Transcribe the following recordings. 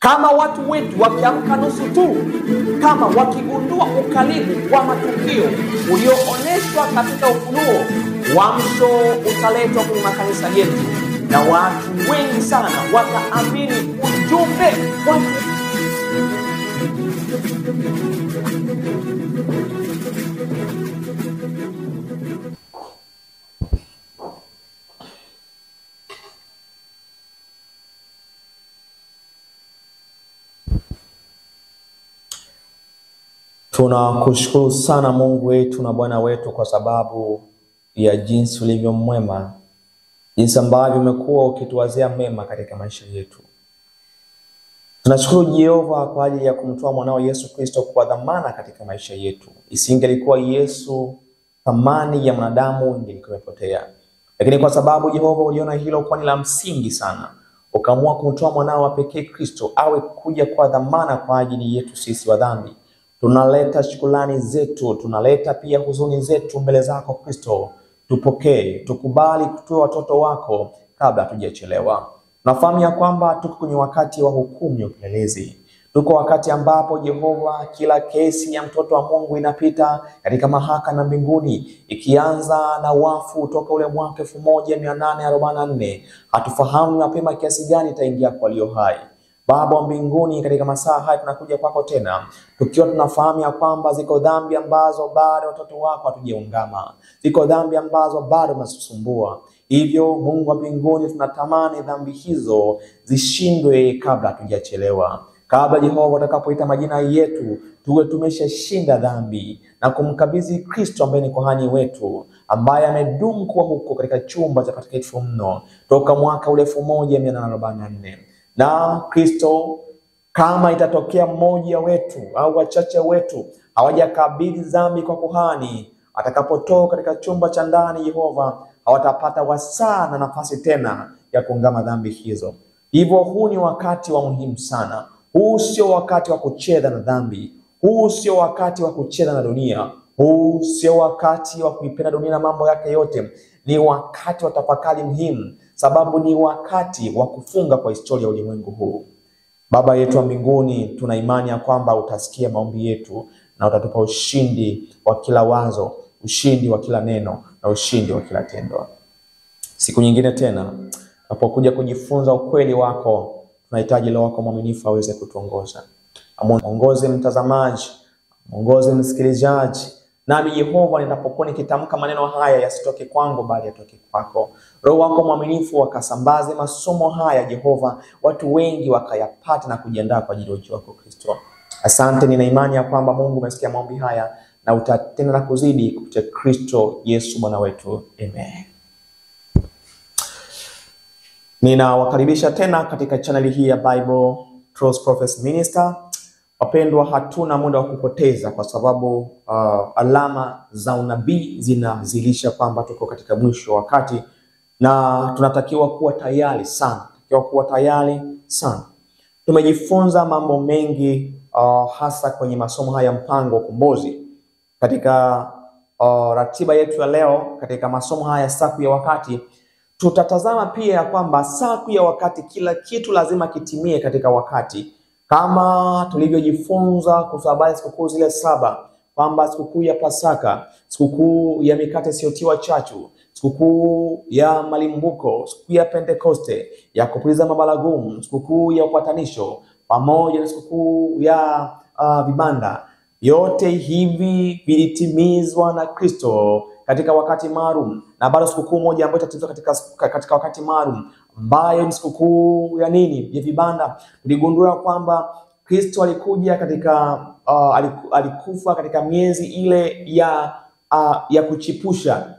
Kama watu wetu wakiamka nusu tu, kama wakigundua ukaribu wa matukio ulioonyeshwa katika Ufunuo, uamsho utaletwa kwenye makanisa yetu na watu wengi sana wataamini ujumbe wake. Tunakushukuru sana Mungu wetu na Bwana wetu kwa sababu ya jinsi ulivyo mwema, jinsi ambavyo umekuwa ukituwazia mema katika maisha yetu. Tunashukuru Jehova kwa ajili ya kumtoa mwanao Yesu Kristo kwa dhamana katika maisha yetu. Isingelikuwa Yesu, thamani ya mwanadamu ingelikuwa imepotea. Lakini kwa sababu Jehova uliona hilo kwa ni la msingi sana, ukaamua kumtoa mwanao wa pekee Kristo awe kuja kwa dhamana kwa ajili yetu sisi wa dhambi. Tunaleta shukrani zetu, tunaleta pia huzuni zetu mbele zako Kristo. Tupokee, tukubali kutoa watoto wako kabla hatujachelewa. Nafahamu ya kwamba tuko kwenye wakati wa hukumu ya upelelezi. Tuko wakati ambapo Jehova, kila kesi ya mtoto wa Mungu inapita katika mahakama mbinguni, ikianza na wafu toka ule mwaka 1844. Hatufahamu mapema kiasi gani itaingia kwa walio hai. Baba wa mbinguni, katika masaa haya tunakuja kwako tena, tukiwa tunafahamu ya kwamba ziko dhambi ambazo bado watoto wako hatujaungama. Ziko dhambi ambazo bado zinasumbua. Hivyo Mungu wa mbinguni, tunatamani dhambi hizo zishindwe kabla hatujachelewa. Kabla Jehova utakapoita majina yetu, tuwe tumeshashinda dhambi na kumkabidhi Kristo ambaye ni kuhani wetu, ambaye amedumu kuwa huko katika chumba cha patakatifu mno toka mwaka ule 1844. Na Kristo, kama itatokea mmoja wetu au wachache wetu hawajakabidhi dhambi kwa kuhani, atakapotoka katika chumba cha ndani Jehova, hawatapata wasaa na nafasi tena ya kuungama dhambi hizo. Hivyo huu ni wakati wa muhimu sana. Huu sio wakati wa kucheza na dhambi. Huu sio wakati wa kucheza na dunia. Huu sio wakati wa kuipenda dunia na mambo yake yote. Ni wakati wa tafakari muhimu, sababu ni wakati wa kufunga kwa historia ya ulimwengu huu. Baba yetu wa mbinguni, tuna imani ya kwamba utasikia maombi yetu na utatupa ushindi wa kila wazo, ushindi wa kila neno na ushindi wa kila tendo. Siku nyingine tena tunapokuja kujifunza ukweli wako, tunahitaji Roho wako mwaminifu aweze kutuongoza. Amuongoze mtazamaji, amuongoze msikilizaji. Nami Jehova, ninapokuwa nikitamka maneno haya yasitoke kwangu bali yatoke kwako. Roho wako mwaminifu wakasambaze masomo haya Jehova, watu wengi wakayapata na kujiandaa kwa ajili ya ujio wako Kristo. Asante, nina imani ya kwamba Mungu umesikia maombi haya na utatenda na kuzidi kupitia Kristo Yesu Bwana wetu. Amen. Ninawakaribisha tena katika channel hii ya Bible Truth Prophecy Minister. Wapendwa, hatuna muda wa kupoteza kwa sababu alama za unabii zinazilisha kwamba tuko katika mwisho wa wakati na tunatakiwa kuwa tayari sana. Tumejifunza mambo mengi hasa kwenye masomo haya mpango ukombozi. Katika ratiba yetu ya leo katika masomo haya saku ya wakati, tutatazama pia ya kwamba saku ya wakati, kila kitu lazima kitimie katika wakati. Kama tulivyojifunza kuhusu sikukuu zile 7, kwamba sikukuu ya Pasaka, sikukuu ya mikate isiyotiwa chachu, sikukuu ya malimbuko, sikukuu ya Pentekoste, ya kupuliza mabaragumu, sikukuu ya upatanisho, pamoja na sikukuu ya vibanda, yote hivi vilitimizwa na Kristo katika wakati maalum. Na bado sikukuu moja ambayo itatimizwa katika wakati maalum, ambayo ni sikukuu ya nini? Ya vibanda. Tuligundua kwamba Kristo alikuja alikufa katika miezi ile ya kuchipusha,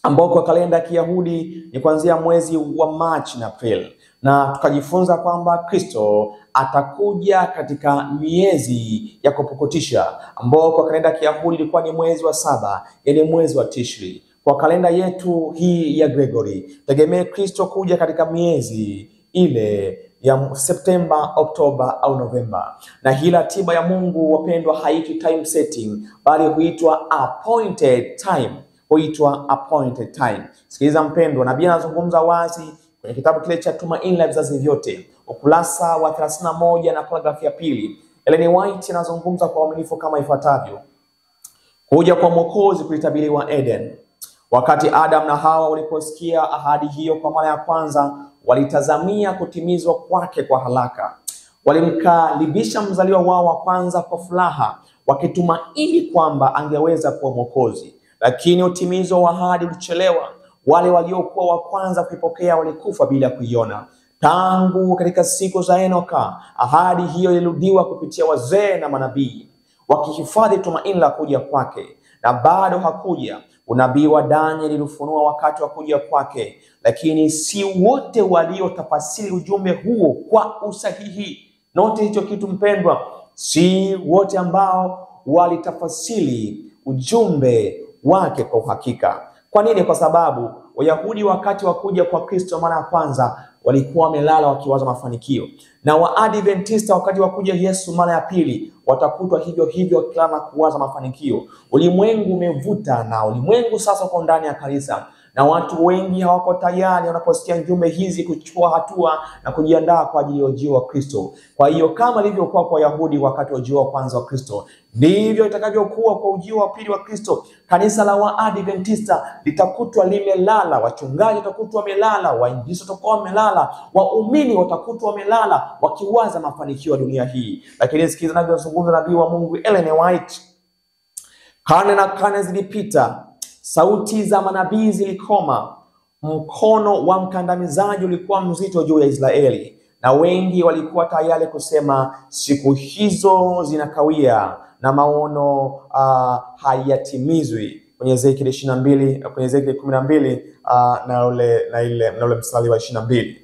ambao kwa kalenda ya Kiyahudi ni kuanzia mwezi wa March na April. Na tukajifunza kwamba Kristo atakuja katika miezi ya kupukutisha, ambao kwa kalenda ya Kiyahudi ilikuwa ni mwezi wa 7, yaani mwezi wa Tishri. Kwa kalenda yetu hii ya Gregory, tegemee Kristo kuja katika miezi ile ya Septemba, Oktoba au Novemba. Na hii ratiba ya Mungu, wapendwa, haitwi time setting, bali huitwa appointed time. Sikiliza mpendwa, nabii anazungumza wazi kwenye kitabu kile cha Tumaini la Vizazi Vyote. ukurasa wa 31 na paragrafu ya 2, Ellen White anazungumza kwa uaminifu kama ifuatavyo: kuja kwa Mwokozi kulitabiriwa Eden. Wakati Adam na Hawa waliposikia ahadi hiyo kwa mara ya kwanza, walitazamia kutimizwa kwake kwa haraka. Walimkaribisha mzaliwa wao wa kwanza kwa furaha, wakitumaini kwamba angeweza kuwa Mwokozi. Lakini utimizo wa ahadi ulichelewa. Wale waliokuwa wa kwanza kuipokea walikufa bila kuiona. Tangu katika siku za Enoka, ahadi hiyo ilirudiwa kupitia wazee na manabii, wakihifadhi tumaini la kuja kwake. Na bado hakuja. Unabii wa Danieli ulifunua wakati wa kuja kwake, lakini si wote waliotafasiri ujumbe huo kwa usahihi. Note hicho kitu mpendwa, si wote ambao walitafasiri ujumbe wake kwa uhakika. Kwa nini? Kwa sababu Wayahudi wakati wa kuja kwa Kristo mara ya kwanza walikuwa wamelala wakiwaza mafanikio, na Waadventista wakati wa kuja Yesu mara ya pili watakutwa hivyo hivyo wakilala kuwaza mafanikio. Ulimwengu umevuta, na ulimwengu sasa uko ndani ya kanisa, na watu wengi hawako tayari wanaposikia jumbe hizi kuchukua hatua na kujiandaa kwa ajili ya ujio wa Kristo. Kwa hiyo kama ilivyokuwa kwa Wayahudi wakati wa ujio wa kwanza wa Kristo, ndivyo itakavyokuwa kwa ujio wa pili wa Kristo. Kanisa la Waadventista litakutwa limelala, wachungaji watakutwa wamelala, wainjilisti watakuwa wamelala, waumini watakutwa wamelala wakiwaza mafanikio ya dunia hii. Lakini sikiza ninavyozungumza nabii wa Mungu Ellen White: karne na karne zilipita, sauti za manabii zilikoma, mkono wa mkandamizaji ulikuwa mzito juu ya Israeli, na wengi walikuwa tayari kusema siku hizo zinakawia na maono hayatimizwi. Kwenye Ezekiel 22, kwenye Ezekiel 12 na ule mstari wa 22.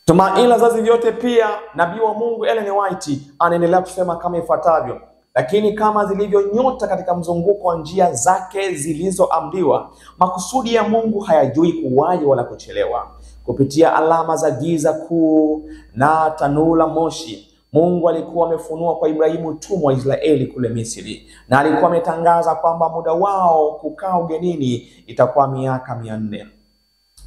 Tumaini la vizazi vyote pia nabii wa Mungu Ellen White anaendelea kusema kama ifuatavyo: lakini kama zilivyo nyota katika mzunguko wa njia zake zilizoamriwa, makusudi ya Mungu hayajui kuwahi wala kuchelewa. Kupitia alama za giza kuu na tanuru la moshi, Mungu alikuwa amefunua kwa Ibrahimu utumwa wa Israeli kule Misri, na alikuwa ametangaza kwamba muda wao kukaa ugenini itakuwa miaka 400.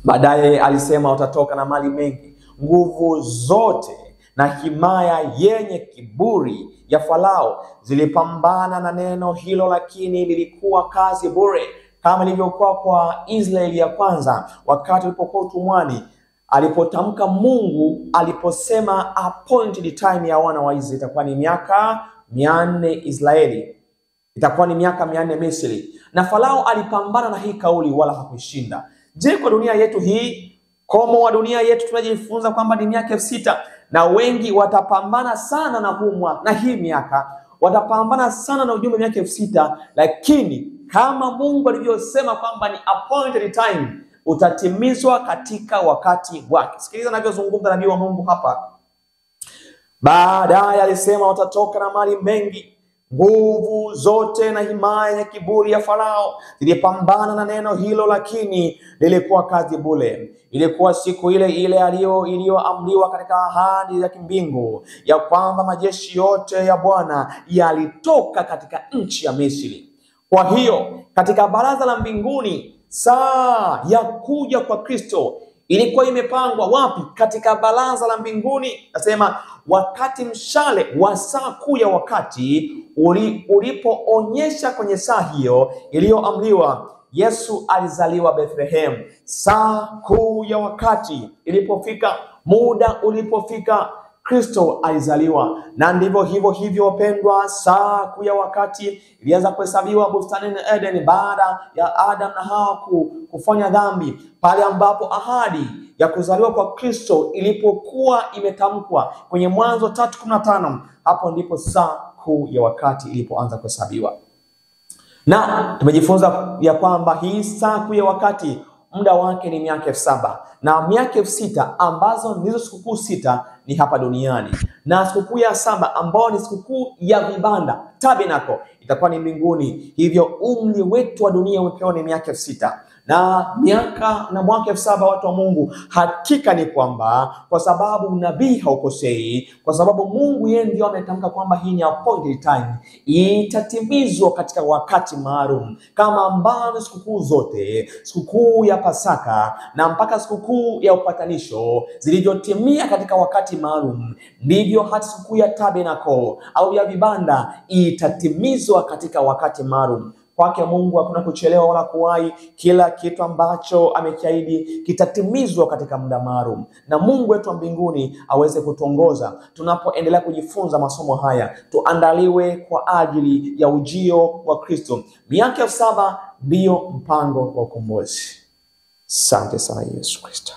Baadaye alisema watatoka na mali mengi, nguvu zote na himaya yenye kiburi ya Farao zilipambana na neno hilo, lakini lilikuwa kazi bure, kama ilivyokuwa kwa Israeli ya kwanza wakati walipokuwa utumwani. Alipotamka Mungu aliposema appointed time ya wana wa Israeli itakuwa ni miaka 400 Israeli, itakuwa ni miaka 400 Misri, na Farao alipambana na hii kauli wala hakushinda. Je, kwa dunia yetu hii, komo wa dunia yetu tunajifunza kwamba ni miaka 600, na wengi watapambana sana na hii miaka, watapambana sana na ujumbe miaka 600, lakini kama Mungu alivyosema kwamba ni appointed time, utatimizwa katika wakati wake. Sikiliza ninavyozungumza nabii wa Mungu hapa. Baadaye alisema watatoka na mali mengi, nguvu zote na himaya ya kiburi ya Farao zilipambana na neno hilo, lakini lilikuwa kazi bure. Ilikuwa siku ile ile iliyoamriwa katika ahadi ya kimbingu ya kwamba majeshi yote ya Bwana yalitoka katika nchi ya Misri. Kwa hiyo katika baraza la mbinguni, saa ya kuja kwa Kristo ilikuwa imepangwa wapi? Katika baraza la mbinguni. Nasema wakati mshale wa saa kuu ya wakati ulipoonyesha kwenye saa hiyo iliyoamriwa, Yesu alizaliwa Bethlehem. Saa kuu ya wakati ilipofika, muda ulipofika, Kristo alizaliwa. Na ndivyo hivyo wapendwa, saa kuu ya wakati ilianza kuhesabiwa bustanini Eden baada ya Adam na Hawa kufanya dhambi, pale ambapo ahadi ya kuzaliwa kwa Kristo ilipokuwa imetamkwa kwenye Mwanzo 3:15. Hapo ndipo saa kuu ya wakati ilipoanza kuhesabiwa. Na tumejifunza ya kwamba hii saa kuu ya wakati muda wake ni miaka 700, na miaka 600 ambazo ndizo sikukuu 6 ni hapa duniani, na sikukuu ya 7 ambayo ni sikukuu ya vibanda, tabernacle, itakuwa ni mbinguni. Hivyo umri wetu wa dunia umepewa ni miaka 6 na mwaka 7, watu wa Mungu. Hakika ni kwamba kwa sababu nabii haukosei, kwa sababu Mungu yeye ndio ametamka kwamba hii ni appointed time, itatimizwa katika wakati maalum, kama ambavyo sikukuu zote, sikukuu ya Pasaka na mpaka sikukuu ya upatanisho zilivyotimia katika wakati maalum, ndivyo hata sikukuu ya tabernacle au ya vibanda itatimizwa katika wakati maalum. Kwake Mungu hakuna kuchelewa wala kuwahi. Kila kitu ambacho amekiahidi kitatimizwa katika muda maalum, na Mungu wetu wa mbinguni aweze kutuongoza tunapoendelea kujifunza masomo haya, tuandaliwe kwa ajili ya ujio wa Kristo. Miaka 7 ndiyo mpango wa ukombozi. Asante sana Yesu Kristo.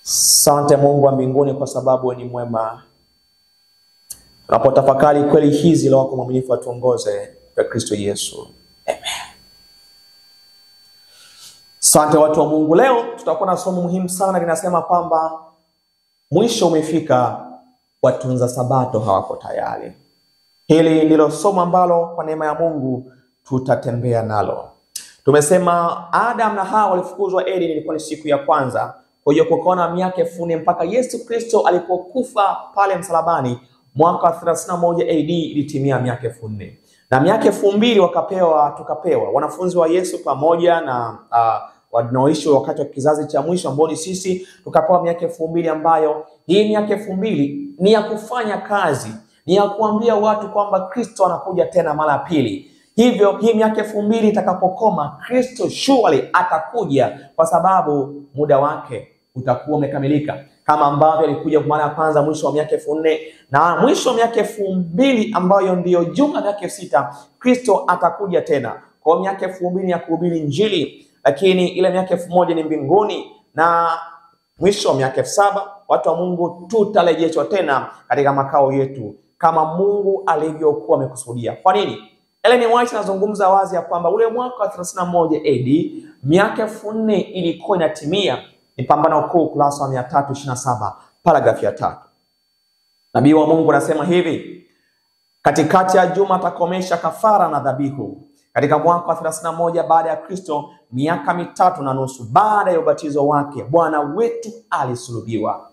Asante Mungu wa mbinguni kwa sababu ni mwema. Tunapotafakari kweli hizi, Roho wako mwaminifu atuongoze kwa Kristo Yesu. Amen. Asante watu wa Mungu, leo tutakuwa na somo muhimu sana, linasema kwamba mwisho umefika, watunza sabato hawako tayari. Hili ndilo somo ambalo kwa neema ya Mungu tutatembea nalo. Tumesema Adam na Hawa walifukuzwa Eden, ilikuwa ni siku ya kwanza. Kwa hiyo kukaona miaka 4 mpaka Yesu Kristo alipokufa pale msalabani. Mwaka 31 AD ilitimia miaka 4. Na miaka 2000 tukapewa wanafunzi wa Yesu pamoja na wanaoishi wakati wa kizazi cha mwisho ambao ni sisi, tukapewa miaka 2000, ambayo hii miaka 2000 ni ya kufanya kazi, ni ya kuambia watu kwamba Kristo anakuja tena mara pili. Hivyo hii miaka 2000 itakapokoma, Kristo surely atakuja, kwa sababu muda wake utakuwa umekamilika, kama ambavyo alikuja kwa mara ya kwanza mwisho wa miaka 4, na mwisho wa miaka 2000 ambayo ndiyo jumla miaka 6, Kristo atakuja tena. Kwa miaka 2000 ya kuhubiri Injili, lakini ile miaka 1000 ni mbinguni, na mwisho wa miaka 7 watu wa Mungu tutarejeshwa tena katika makao yetu kama Mungu alivyokuwa amekusudia. Kwa nini? Ellen White anazungumza wazi ya kwamba ule mwaka wa 31 AD miaka 4 ilikuwa inatimia. Ni Pambano Kuu, kurasa wa 327, paragrafu ya 3. Nabii wa Mungu anasema hivi: katikati ya juma atakomesha kafara na dhabihu. Katika mwaka wa 31 baada ya Kristo, miaka 3.5 baada ya ubatizo wake, Bwana wetu alisulubiwa.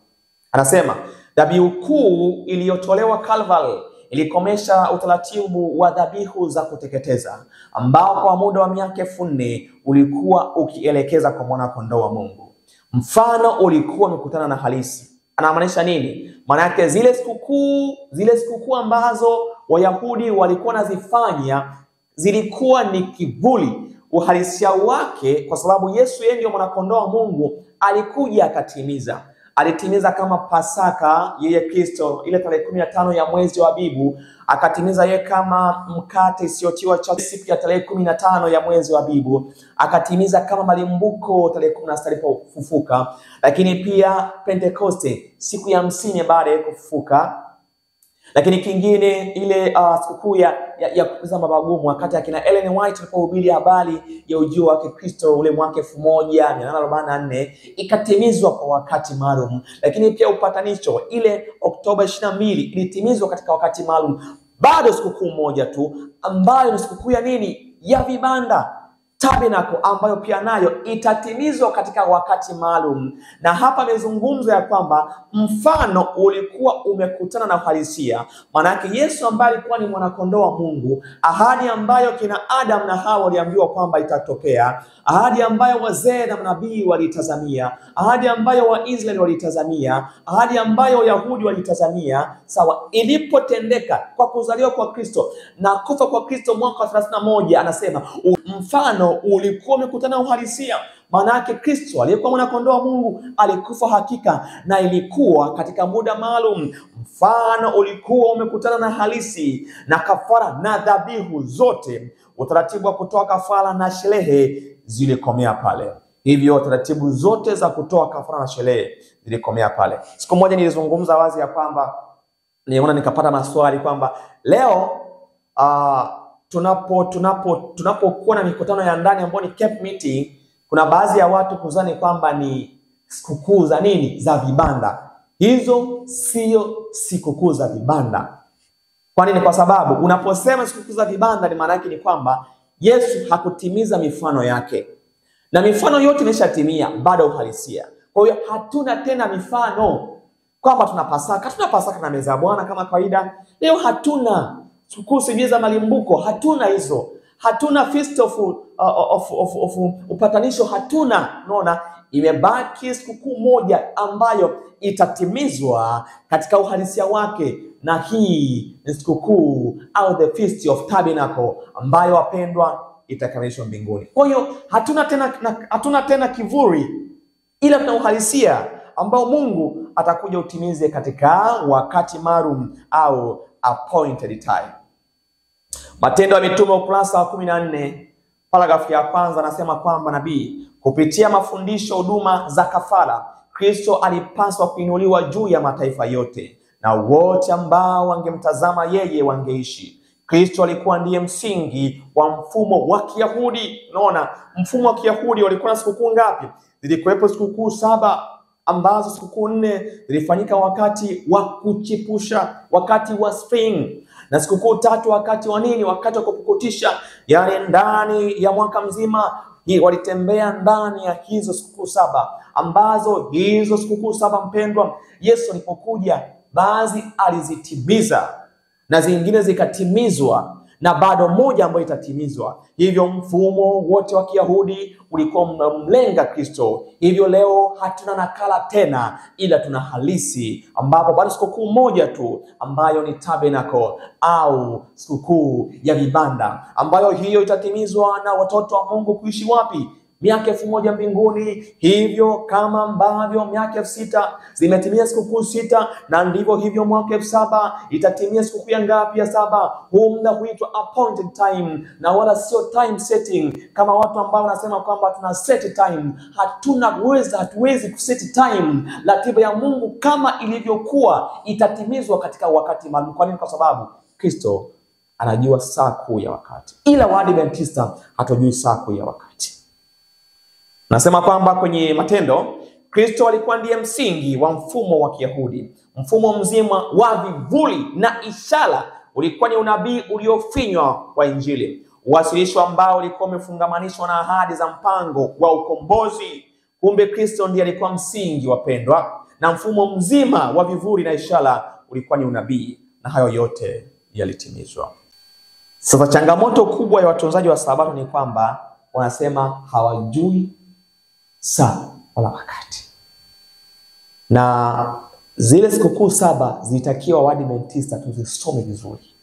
Anasema dhabihu kuu iliyotolewa Calvary ilikomesha utaratibu wa dhabihu za kuteketeza, ambao kwa muda wa miaka 4 ulikuwa ukielekeza kwa mwana kondoo wa Mungu. Mfano ulikuwa umekutana na halisi. Anamaanisha nini? Maana yake zile sikukuu ambazo Wayahudi walikuwa nazifanya zilikuwa ni kivuli. Uhalisia wake, kwa sababu Yesu yeye ndio mwana kondoo wa Mungu, alikuja akatimiza. Alitimiza kama Pasaka, yeye Kristo, ile tarehe 15 ya mwezi wa Abibu, akatimiza yeye kama mkate isiyotiwa chachu siku ya tarehe 15 ya mwezi wa Abibu, akatimiza kama malimbuko tarehe 16 alipofufuka, lakini pia Pentekoste siku ya 50 baada ya kufufuka. Lakini kingine ile sikukuu ya kupuza mabagumu, wakati akina Ellen White alipohubiri habari ya ujio wa Kristo ule mwaka 1844, ikatimizwa kwa wakati maalum. Lakini pia upatanisho ile Oktoba 22 ilitimizwa katika wakati maalum. Bado sikukuu moja tu ambayo ni sikukuu ya nini? Ya vibanda, tabernacle, ambayo pia nayo itatimizwa katika wakati maalum. Na hapa amezungumza ya kwamba mfano ulikuwa umekutana na uhalisia. Maana yake Yesu ambaye alikuwa ni mwana kondoo wa Mungu, ahadi ambayo kina Adam na Hawa waliambiwa kwamba itatokea, ahadi ambayo wazee na manabii walitazamia, ahadi ambayo Waisraeli walitazamia, ahadi ambayo Wayahudi walitazamia, sawa, ilipotendeka kwa kuzaliwa kwa Kristo na kufa kwa Kristo mwaka 31, anasema mfano ulikuwa umekutana uhalisia. Maana yake Kristo aliyekuwa mwana kondoo wa Mungu alikufa hakika, na ilikuwa katika muda maalum. Mfano ulikuwa umekutana na halisi, na kafara na dhabihu zote, utaratibu wa kutoa kafara na sherehe zilikomea pale. Hivyo taratibu zote za kutoa kafara na sherehe zilikomea pale. Siku moja nilizungumza wazi ya kwamba nikapata maswali kwamba leo tunapokuwa na mikutano ya ndani ambayo ni camp meeting, kuna baadhi ya watu kuzani kwamba ni sikukuu za nini? Za vibanda. Hizo sio sikukuu za vibanda. Kwa nini? Kwa sababu unaposema sikukuu za vibanda, ni maana yake ni kwamba Yesu hakutimiza mifano yake. Na mifano yote imeshatimia, bado uhalisia. Kwa hiyo hatuna tena mifano kwamba tuna Pasaka na meza ya Bwana kama kawaida. Leo hatuna sikukuu za malimbuko, hatuna hizo. Hatuna feast of upatanisho, hatuna. Unaona, imebaki sikukuu moja ambayo itatimizwa katika uhalisia wake, na hii ni sikukuu au the Feast of Tabernacle ambayo wapendwa itakamilishwa mbinguni. Kwa hiyo hatuna tena kivuli, ila tuna uhalisia ambao Mungu atakuja utimize katika wakati maalum au appointed time. Matendo ya Mitume ukurasa wa 14 paragrafu ya kwanza anasema kwamba nabii kupitia mafundisho huduma za kafara, Kristo alipaswa kuinuliwa juu ya mataifa yote, na wote ambao wangemtazama yeye wangeishi. Kristo alikuwa ndiye msingi wa mfumo wa Kiyahudi. Unaona, mfumo wa Kiyahudi walikuwa na sikukuu ngapi? Zilikuwepo sikukuu 7, ambazo sikukuu 4 zilifanyika wakati wa kuchipusha, wakati wa spring, na sikukuu 3 wakati wa nini? Wakati wa kupukutisha, yani ndani ya mwaka mzima. Walitembea ndani ya hizo sikukuu 7, ambazo hizo sikukuu 7 mpendwa, Yesu alipokuja baadhi alizitimiza na zingine zikatimizwa, na bado moja ambayo itatimizwa. Hivyo mfumo wote wa Kiyahudi ulikuwa mlenga Kristo. Hivyo leo hatuna nakala tena, ila tuna halisi, ambapo bado sikukuu moja tu ambayo ni Tabernacle au sikukuu ya vibanda, ambayo hiyo itatimizwa na watoto wa Mungu kuishi wapi? Miaka 1000 mbinguni. Hivyo kama ambavyo miaka 6000 zimetimia sikukuu 6, na ndivyo hivyo mwaka 7000 itatimia sikukuu ya ngapi? Ya 7. Huu muda huitwa appointed time, na wala sio time setting kama watu ambao wanasema kwamba tuna set time. Hatuwezi kuset time. Ratiba ya Mungu kama ilivyokuwa itatimizwa katika wakati maalum. Kwa nini? Kwa sababu Kristo anajua saa kuu ya wakati, ila Waadventista hatujui saa kuu ya wakati. Nasema kwamba kwenye Matendo, Kristo alikuwa ndiye msingi wa mfumo wa Kiyahudi. Mfumo mzima wa vivuli na ishara ulikuwa ni unabii uliofinywa wa Injili, uwasilisho ambao ulikuwa umefungamanishwa na ahadi za mpango wa ukombozi. Kumbe Kristo ndiye alikuwa msingi, wapendwa, na mfumo mzima wa vivuli na ishara ulikuwa ni unabii, na hayo yote yalitimizwa. Sasa changamoto kubwa ya watunzaji wa Sabato ni kwamba wanasema hawajui saa wala wakati. Na zile sikukuu 7 zilitakiwa Waadventista tuzisome vizuri.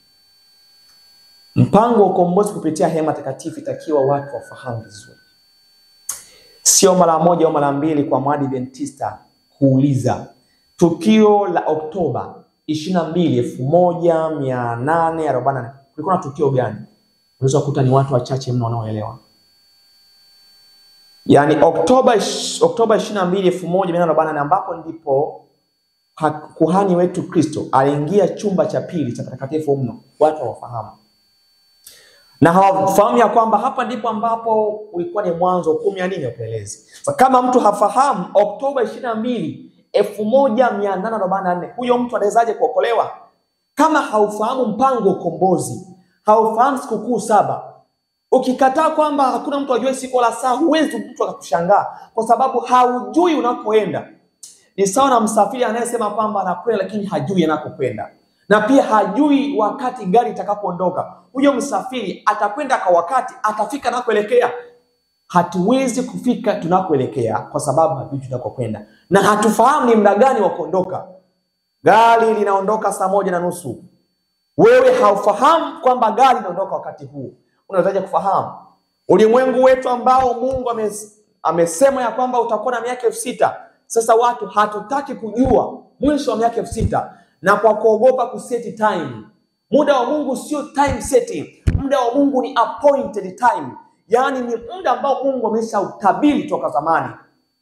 Mpango wa ukombozi kupitia hema takatifu itakiwa watu wafahamu vizuri. Sio mara moja au mara mbili kwa Waadventista kuuliza tukio la Oktoba 22, 1844 kulikuwa na tukio gani? Unaweza kukuta ni watu wachache mno wanaoelewa. Yani Oktoba 22, 1844 ambapo ndipo kuhani wetu Kristo aliingia chumba cha pili cha takatifu mno. Watu hawafahamu. Na hawafahamu ya kwamba hapa ndipo ambapo ulikuwa ni mwanzo 10 ya nini? Upelelezi. Sasa kama mtu hafahamu Oktoba 22, 1844, huyo mtu anawezaje kuokolewa? Kama haufahamu mpango wa ukombozi, haufahamu sikukuu 7, ukikataa kwamba hakuna mtu ajue siku la saa, huwezi mtu akakushangaa kwa sababu haujui unakoenda. Ni sawa na msafiri anayesema kwamba anakwenda lakini hajui anakokwenda, na pia hajui wakati gari itakapoondoka. Huyo msafiri atakwenda kwa wakati, atafika anakoelekea. Hatuwezi kufika tunakoelekea kwa sababu hajui tunakokwenda, na hatufahamu ni muda gani wa kuondoka. Gari linaondoka saa 1:30. Wewe haufahamu kwamba gari linaondoka wakati huu. Unawezaje kufahamu? Ulimwengu wetu ambao Mungu amesema ya kwamba utakuwa na miaka 6000. Sasa watu hatutaki kujua mwisho wa miaka 6000, na kwa kuogopa kuseti time. Muda wa Mungu sio time setting. Muda wa Mungu ni appointed time. Yani ni muda ambao Mungu ameshautabiri toka zamani.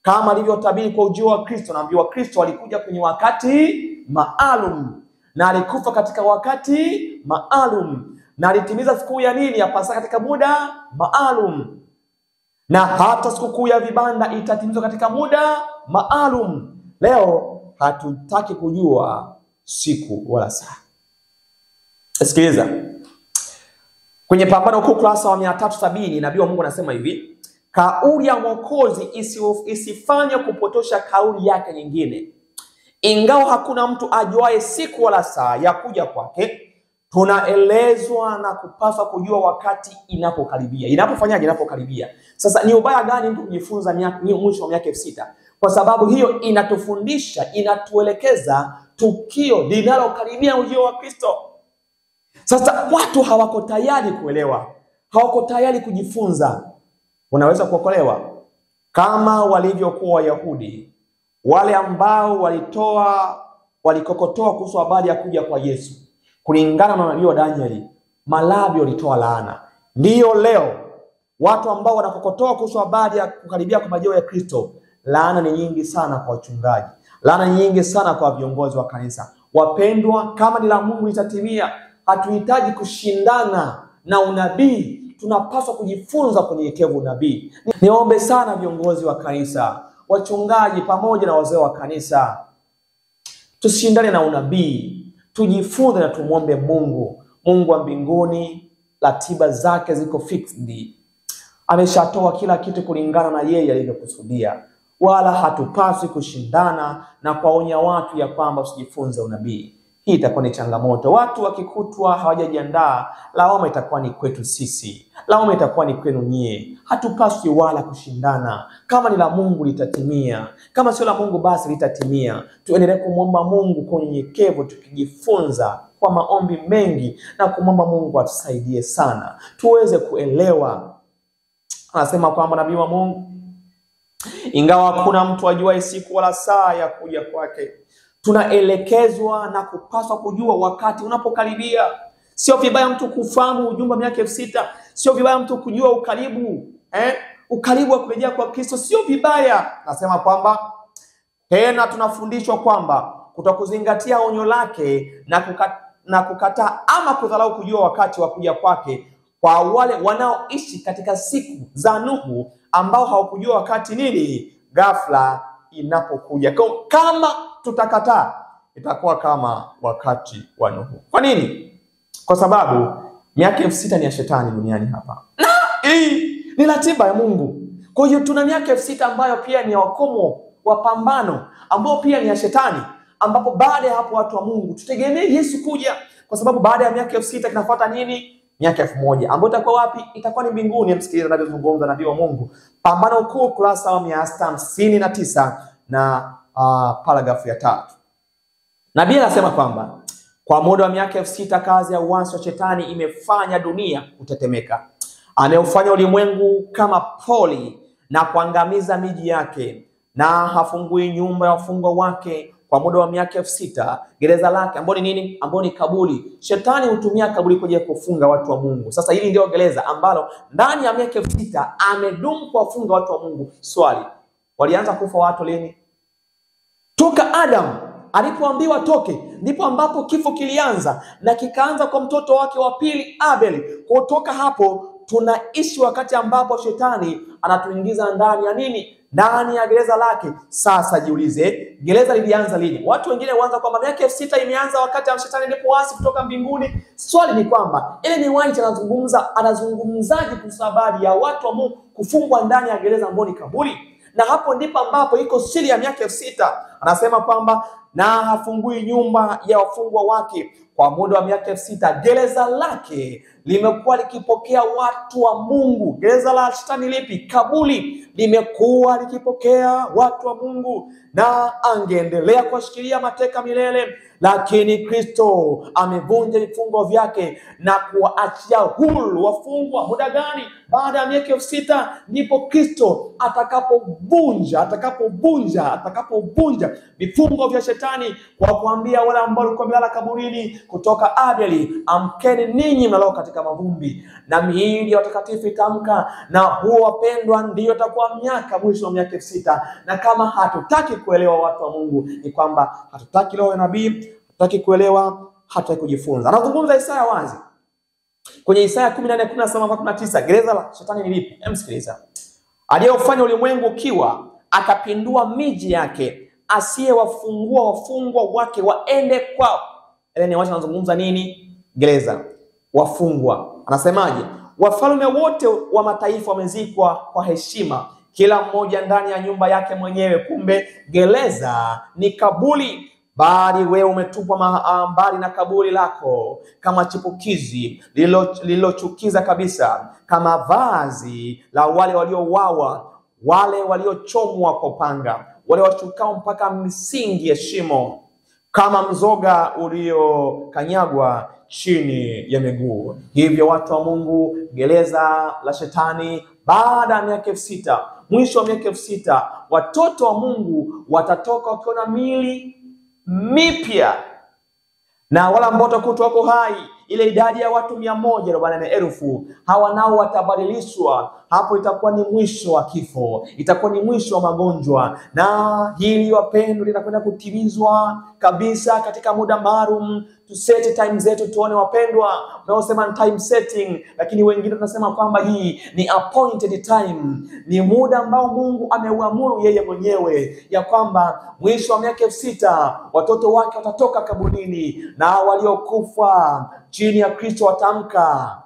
Kama alivyotabiri kwa ujio wa Kristo. Naambiwa Kristo alikuja kwenye wakati maalum, na alikufa katika wakati maalum, na alitimiza sikukuu ya nini? Ya Pasaka katika muda maalum. Na hata sikukuu ya vibanda itatimizwa katika muda maalum. Leo hatutaki kujua siku wala saa. Sikiliza. Kwenye Pambano Kuu kurasa wa 370 nabii wa Mungu anasema hivi: kauli ya Mwokozi isifanye kupotosha kauli yake nyingine. Ingawa hakuna mtu ajuaye siku wala saa ya kuja kwake, tunaelezwa na kupaswa kujua wakati inapokaribia. Inapofanyaje? Inapokaribia. Sasa ni ubaya gani mtu kujifunza mwisho wa miaka 6000? Kwa sababu hiyo inatufundisha, inatuelekeza tukio linalokaribia ujio wa Kristo. Sasa watu hawako tayari kuelewa, hawako tayari kujifunza. Unaweza kuokolewa kama walivyokuwa Wayahudi, wale ambao walikokotoa kuhusu habari ya kuja kwa Yesu. Kulingana na nabii wa Danieli, Malawi walitoa laana. Ndiyo leo watu ambao wanakokotoa kuhusu habari ya kukaribia kwa majio ya Kristo, laana ni nyingi sana kwa wachungaji, laana ni nyingi sana kwa viongozi wa kanisa. Wapendwa, kama ni la Mungu litatimia, hatuhitaji kushindana na unabii. Tunapaswa kujifunza kunyenyekevu unabii. Niombe sana viongozi wa kanisa, wachungaji pamoja na wazee wa kanisa, tushindane na unabii. Tujifunze na tumuombe Mungu. Mungu wa mbinguni, ratiba zake ziko fixed. Ameshatoa kila kitu kulingana na yeye alivyokusudia. Wala hatupaswi kushindana na kuwaonya watu ya kwamba usijifunze unabii. Hii itakuwa ni changamoto. Watu wakikutwa hawajajiandaa, lawama itakuwa ni kwetu sisi. Lawama itakuwa ni kwenu nyie. Hatupaswi wala kushindana. Kama ni la Mungu litatimia. Kama sio la Mungu basi litatimia. Tuendelee kumwomba Mungu kwa unyenyekevu, tukijifunza kwa maombi mengi na kumwomba Mungu atusaidie sana tuweze kuelewa. Anasema kwamba nabii wa Mungu, ingawa hakuna mtu ajuaye siku wala saa ya kuja kwake, tunaelekezwa na kupaswa kujua wakati unapokaribia. Sio vibaya mtu kufahamu ujumbe wa miaka 6000. Sio vibaya mtu kujua ukaribu wa kurejea kwa Kristo. Sio vibaya. Nasema kwamba tena tunafundishwa kwamba kutokuzingatia onyo lake na kukataa ama kudharau kujua wakati wa kuja kwake kwa wale wanaoishi katika siku za Nuhu, ambao hawakujua wakati nini ghafla inapokuja. Kama tutakataa, itakuwa kama wakati wa Nuhu. Kwa nini? Kwa sababu miaka 6000 ni ya shetani duniani hapa, na hii ni ratiba ya Mungu. Kwa hiyo tuna miaka 6000 ambayo pia ni wakomo wa pambano, ambao pia ni ya shetani, ambapo baada ya hapo watu wa Mungu tutegemee Yesu kuja. Kwa sababu baada ya miaka 6000 kinafuata nini? Miaka 1000, ambayo itakuwa wapi? Itakuwa ni mbinguni. Msikilizaji, anavyozungumza nabii wa Mungu, Pambano Kuu kurasa wa 659 na paragrafu ya 3. Nabii anasema kwamba kwa muda wa miaka 6000 kazi ya uasi wa shetani imefanya dunia kutetemeka. Ameufanya ulimwengu kama poli na kuangamiza miji yake, na hafungui nyumba ya wafungwa wake kwa muda wa miaka 6000. Gereza lake ambalo ni nini? Ambalo ni kaburi. Shetani hutumia kaburi kwa ajili ya kufunga watu wa Mungu. Sasa hili ndio gereza ambalo ndani ya miaka 6000 amedumu kuwafunga watu wa Mungu. Swali, walianza kufa watu lini? Toka Adam alipoambiwa toke, ndipo ambapo kifo kilianza, na kikaanza kwa mtoto wake wa pili Abel. Kutoka hapo tunaishi wakati ambapo shetani anatuingiza ndani ya nini? Ndani ya gereza lake. Sasa jiulize, gereza lilianza lini? Watu wengine huanza kwamba miaka 6000 imeanza wakati shetani alipoasi kutoka mbinguni. Swali ni kwamba Ellen White anazungumzaje kuhusu habari ya watu wa Mungu kufungwa ndani ya gereza ambalo ni kaburi? Na hapo ndipo ambapo iko siri ya miaka 6000. Anasema kwamba na hafungui nyumba ya wafungwa wake kwa muda wa miaka 6000. Gereza lake limekuwa likipokea watu wa Mungu. Gereza la shetani lipi? Kaburi. Limekuwa likipokea watu wa Mungu, na angeendelea kuwashikilia mateka milele, lakini Kristo amevunja vifungo vyake na kuwaachia huru wafungwa. Muda gani? Baada ya miaka 6000 ndipo Kristo atakapovunja vifungo vya shetani kwa kuambia wale ambao walikuwa wamelala kaburini kutoka Abeli, amkeni ninyi mnalao katika mavumbi, na miili ya watakatifu itamka. Na huo, wapendwa, ndio itakuwa mwisho wa miaka 6000. Na kama hatutaki kuelewa watu wa Mungu, ni kwamba hatutaki leo nabii, hatutaki kuelewa, hatutaki kujifunza. Anazungumza Isaya wazi kwenye Isaya 14:17-19. Gereza la shetani ni lipi? Msikiliza. Aliyofanya ulimwengu ukiwa akapindua miji yake, asiyewafungua wafungwa wake waende kwao. Ellen White anazungumza nini? Gereza, wafungwa. Anasemaje? Wafalme wote wa mataifa wamezikwa kwa heshima, kila mmoja ndani ya nyumba yake mwenyewe. Kumbe gereza ni kaburi, bali wewe umetupwa mbali na kaburi lako, kama chipukizi lililochukiza kabisa, kama vazi la wale waliouawa, wale waliochomwa kwa upanga, wale washukao mpaka misingi ya shimo, kama mzoga uliokanyagwa chini ya miguu. Hivyo watu wa Mungu, gereza la shetani baada ya miaka 6, mwisho wa miaka 6, watoto wa Mungu watatoka wakiwa na miili mipya, na wala ambao watakuwa wako hai, ile idadi ya watu 144,000 hawa nao watabadilishwa. Hapo itakuwa ni mwisho wa kifo, itakuwa ni mwisho wa magonjwa, na hili wapendwa litakwenda kutimizwa kabisa katika muda maalum. Tusete time zetu tuone wapendwa, unaosema ni time setting, lakini wengine tunasema kwamba hii ni appointed time, ni muda ambao Mungu ameuamuru yeye mwenyewe ya kwamba mwisho wa miaka 6 watoto wake watatoka kaburini, na waliokufa chini ya Kristo watamka,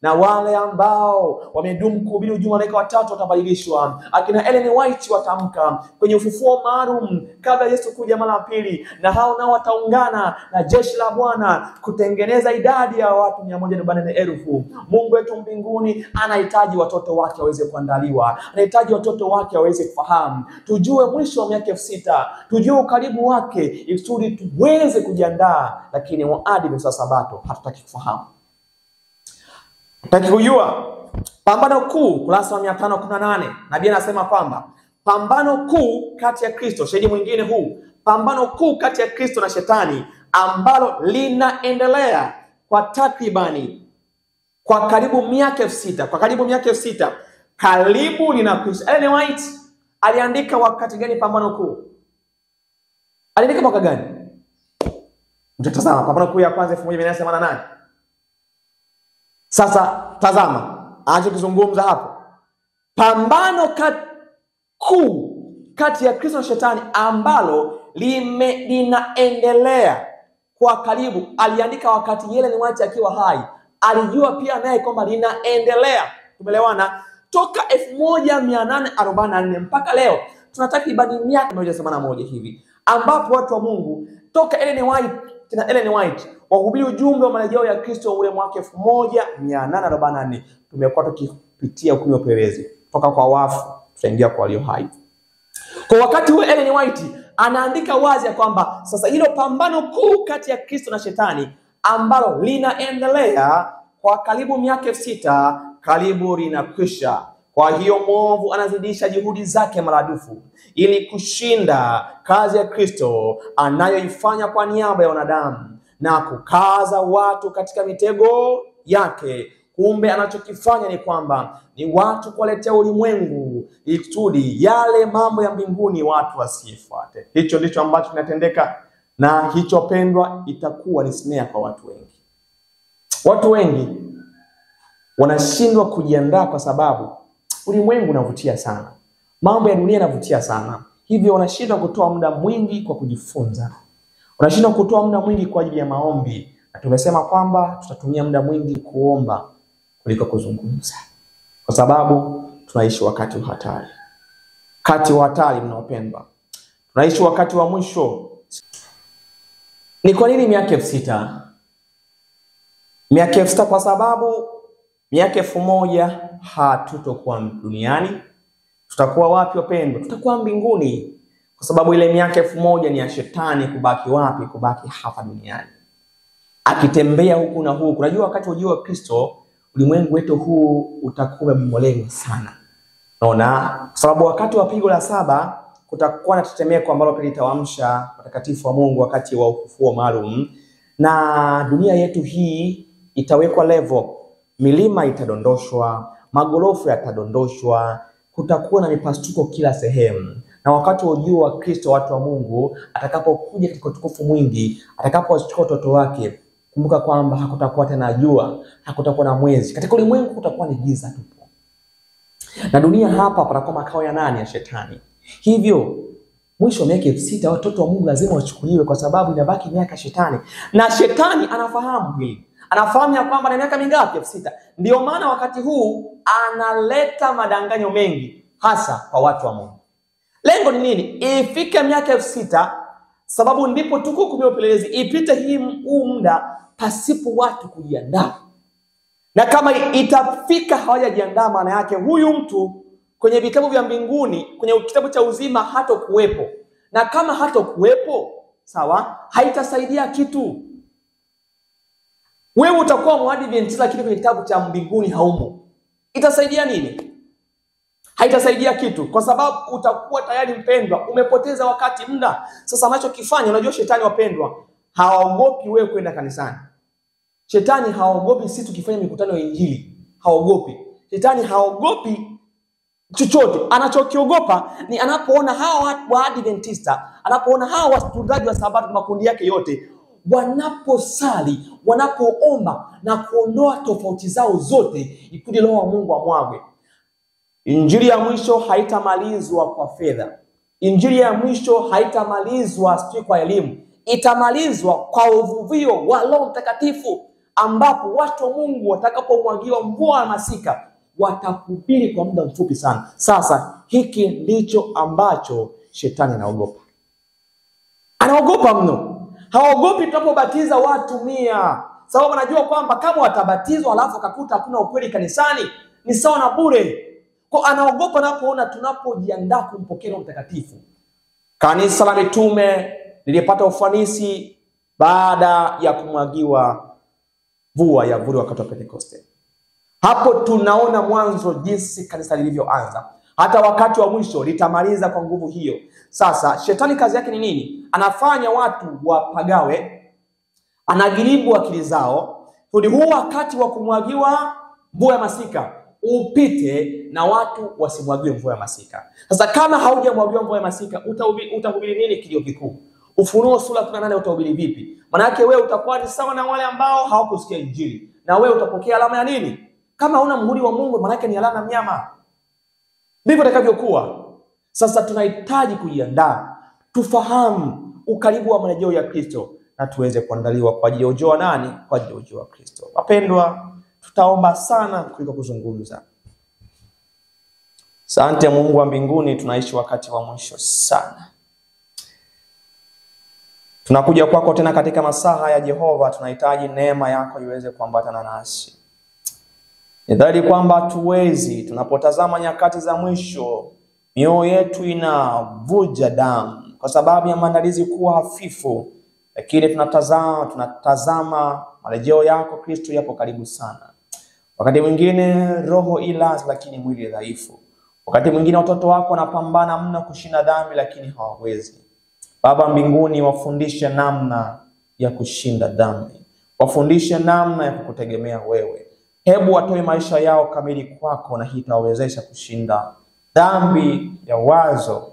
na wale ambao wamedumu kuhubiri ujumbe malaika watatu watabadilishwa. Akina Ellen White watamka kwenye ufufuo maalum kabla Yesu kuja mara ya pili, na hao nao wataungana na jeshi la Bwana kutengeneza idadi ya watu 144,000. Mungu wetu mbinguni anahitaji watoto wake waweze kuandaliwa, anahitaji watoto wake waweze kufahamu, tujue mwisho wa miaka 6, tujue ukaribu wake, ili tuweze kujiandaa. Lakini waadili wa Sabato hatutaki kufahamu. Tutaki kujua pambano kuu, kurasa wa 518. Nabii anasema kwamba pambano kuu kati ya Kristo, shahidi mwingine huu, pambano kuu kati ya Kristo na shetani ambalo linaendelea kwa karibu miaka 6, karibu linakwisha. Ellen White aliandika wakati gani pambano kuu? Aliandika mwaka gani? Mtatazama pambano kuu ya kwanza 1888. Sasa tazama anachokizungumza hapo, pambano kuu kati ya Kristo na shetani ambalo linaendelea kwa karibu. Aliandika wakati Ellen White akiwa hai, alijua pia naye kwamba linaendelea. Tumeelewana? Toka 1844 mpaka leo tuna takriban miaka 181 hivi, ambapo watu wa Mungu toka Ellen White wahubiri ujumbe wa marejeo ya Kristo ule mwaka 1844, tumekuwa tukipitia hukumu ya upelelezi toka kwa wafu tutaingia kwa walio hai. Kwa wakati huo Ellen White anaandika wazi ya kwamba sasa hilo pambano kuu kati ya Kristo na shetani ambalo linaendelea kwa karibu miaka 6, karibu linakwisha. Kwa hiyo mwovu anazidisha juhudi zake maradufu ili kushinda kazi ya Kristo anayoifanya kwa niaba ya wanadamu na kukaza watu katika mitego yake. Kumbe anachokifanya ni kwamba ni watu kuwaletea ulimwengu ikusudi yale mambo ya mbinguni watu wasifuate. Hicho ndicho ambacho kinatendeka, na hicho pendwa itakuwa ni snare kwa watu wengi. Watu wengi wanashindwa kujiandaa kwa sababu ulimwengu unavutia sana, mambo ya dunia yanavutia sana, hivyo wanashindwa kutoa muda mwingi kwa kujifunza, wanashindwa kutoa muda mwingi kwa ajili ya maombi. Na tumesema kwamba tutatumia muda mwingi kuomba kuliko kuzungumza, kwa sababu tunaishi wakati wa hatari. Wakati wa hatari mnaopendwa, tunaishi wakati wa mwisho. Ni kwa nini miaka 6? Miaka 6 kwa sababu miaka 1000 hatutokuwa duniani. Tutakuwa wapi wapendwa? Tutakuwa mbinguni, kwa sababu ile miaka 1000 ni ya shetani kubaki wapi? Kubaki hapa duniani akitembea huku na huku. Unajua wakati ujio wa Kristo ulimwengu wetu huu utakuwa mmolewa sana. Unaona? Kwa sababu wakati wa pigo la 7 kutakuwa na tetemeko ambalo pia litawaamsha watakatifu wa Mungu wakati wa ufufuo maalum, na dunia yetu hii itawekwa level. Milima itadondoshwa, magorofa yatadondoshwa, kutakuwa na mipasuko kila sehemu. Na wakati wa ujio wa Kristo, watu wa Mungu atakapokuja katika utukufu mwingi, atakapowachukua watoto wake, kumbuka kwamba hakutakuwa tena jua, hakutakuwa na mwezi. Katika ulimwengu kutakuwa ni giza tupu. Na dunia hapa patakuwa makao ya nani? Ya shetani. Hivyo mwisho wa miaka 6000 watoto wa Mungu lazima wachukuliwe, kwa sababu inabaki miaka shetani. Na shetani anafahamu hili. Anafahamu ya kwamba na miaka mingapi? 6000. Ndio maana wakati huu analeta madanganyo mengi hasa kwa watu wa Mungu. Lengo ni nini? Ifike miaka 6000, sababu ndipo tuko kumbe upelelezi. Ipite huu muda pasipo watu kujiandaa. Na kama itafika hawajajiandaa, maana yake huyu mtu kwenye vitabu vya mbinguni, kwenye kitabu cha uzima hatokuwepo. Na kama hatokuwepo, sawa, haitasaidia kitu. Wewe utakuwa Mwadventista lakini kwenye kitabu cha mbinguni haumo. Itasaidia nini? Haitasaidia kitu, kwa sababu utakuwa tayari, mpendwa, umepoteza wakati, muda. Sasa anachokifanya, unajua shetani, wapendwa, haogopi wewe kwenda kanisani. Shetani haogopi sisi tukifanya mikutano ya Injili. Haogopi. Shetani haogopi chochote. Anachokiogopa ni anapoona hawa Waadventista, anapoona hawa watunzaji wa Sabato, makundi yake yote, wanaposali, wanapoomba na kuondoa tofauti zao zote, ikuje Roho wa Mungu amwagwe. Injili ya mwisho haitamalizwa kwa fedha. Injili ya mwisho haitamalizwa kwa elimu. Itamalizwa kwa uvuvio wa Roho Mtakatifu, ambapo watu wa Mungu watakapomwagiwa mvua ya masika watahubiri kwa muda mfupi sana. Sasa hiki ndicho ambacho shetani anaogopa. Anaogopa mno. Haogopi tunapobatiza watu 100. Sababu anajua kwamba kama watabatizwa alafu akakuta hakuna ukweli kanisani, ni sawa na bure. Kwa anaogopa anapoona tunapojiandaa kumpokea Roho Mtakatifu. Kanisa la mitume lilipata ufanisi baada ya kumwagiwa mvua ya bure wakati wa Pentekoste. Hapo tunaona mwanzo jinsi kanisa lilivyoanza. Hata wakati wa mwisho litamaliza kwa nguvu hiyo. Sasa shetani kazi yake ni nini? Anafanya watu wapagawe, anagiribu akili zao. Hudi huu wakati wa kumwagiwa mvua ya masika upite na watu wasimwagiwe mvua ya masika. Sasa kama haujamwagiwa mvua ya masika, utahubiri nini kilio kikuu? Ufunuo sura 18 utahubiri vipi? Maana yake wewe utakuwa ni sawa na wale ambao hawakusikia Injili. Na wewe utapokea alama ya nini? Kama huna muhuri wa Mungu, maana yake ni alama ya mnyama. Ndivyo itakavyokuwa. Sasa tunahitaji kujiandaa, tufahamu ukaribu wa marejeo ya Kristo, na tuweze kuandaliwa kwa ajili ya ujio wa nani? Kwa ajili ya ujio wa Kristo. Wapendwa, tutaomba sana kuliko kuzungumza. Asante Mungu wa mbinguni, tunaishi wakati wa mwisho sana. Tunakuja kwako tena katika masaha ya Jehova, tunahitaji neema yako iweze kuambatana nasi. Ni dhahiri kwamba tuwezi, tunapotazama nyakati za mwisho, mioyo yetu inavuja damu kwa sababu ya maandalizi kuwa hafifu, lakini tunatazama marejeo yako Kristo yapo karibu sana. Wakati mwingine roho ilazi lakini mwili dhaifu. Wakati mwingine watoto wako wanapambana mno kushinda dhambi lakini hawawezi. Baba mbinguni, wafundishe namna ya kushinda dhambi. Wafundishe namna ya kukutegemea wewe. Hebu watoe maisha yao kamili kwako, na hii itawawezesha kushinda dhambi ya wazo,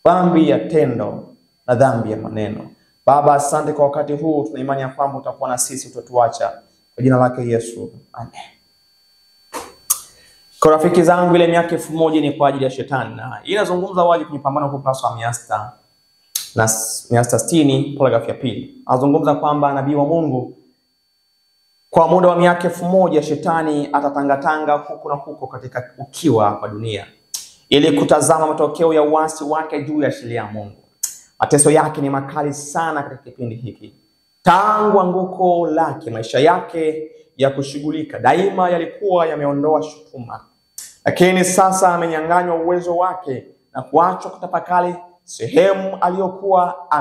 dhambi ya tendo na dhambi ya maneno. Baba, asante kwa wakati huu, tuna imani ya kwamba utakuwa na sisi, utatuacha. Kwa jina lake Yesu, amen. Kwa rafiki zangu, ile miaka 1000 ni kwa ajili ya shetani, na inazungumza wazi kwenye Pambano Kuu ukurasa wa 160 paragrafu ya 2. Azungumza kwamba nabii wa Mungu kwa muda wa miaka 1000 shetani atatangatanga huku na huko katika ukiwa wa dunia ili kutazama matokeo ya uasi wake juu ya sheria ya Mungu. Mateso yake ni makali sana katika kipindi hiki. Tangu anguko lake, maisha yake ya kushughulika daima yalikuwa yameondoa shutuma. Lakini sasa amenyang'anywa uwezo wake na kuachwa kutafakari sehemu aliyokuwa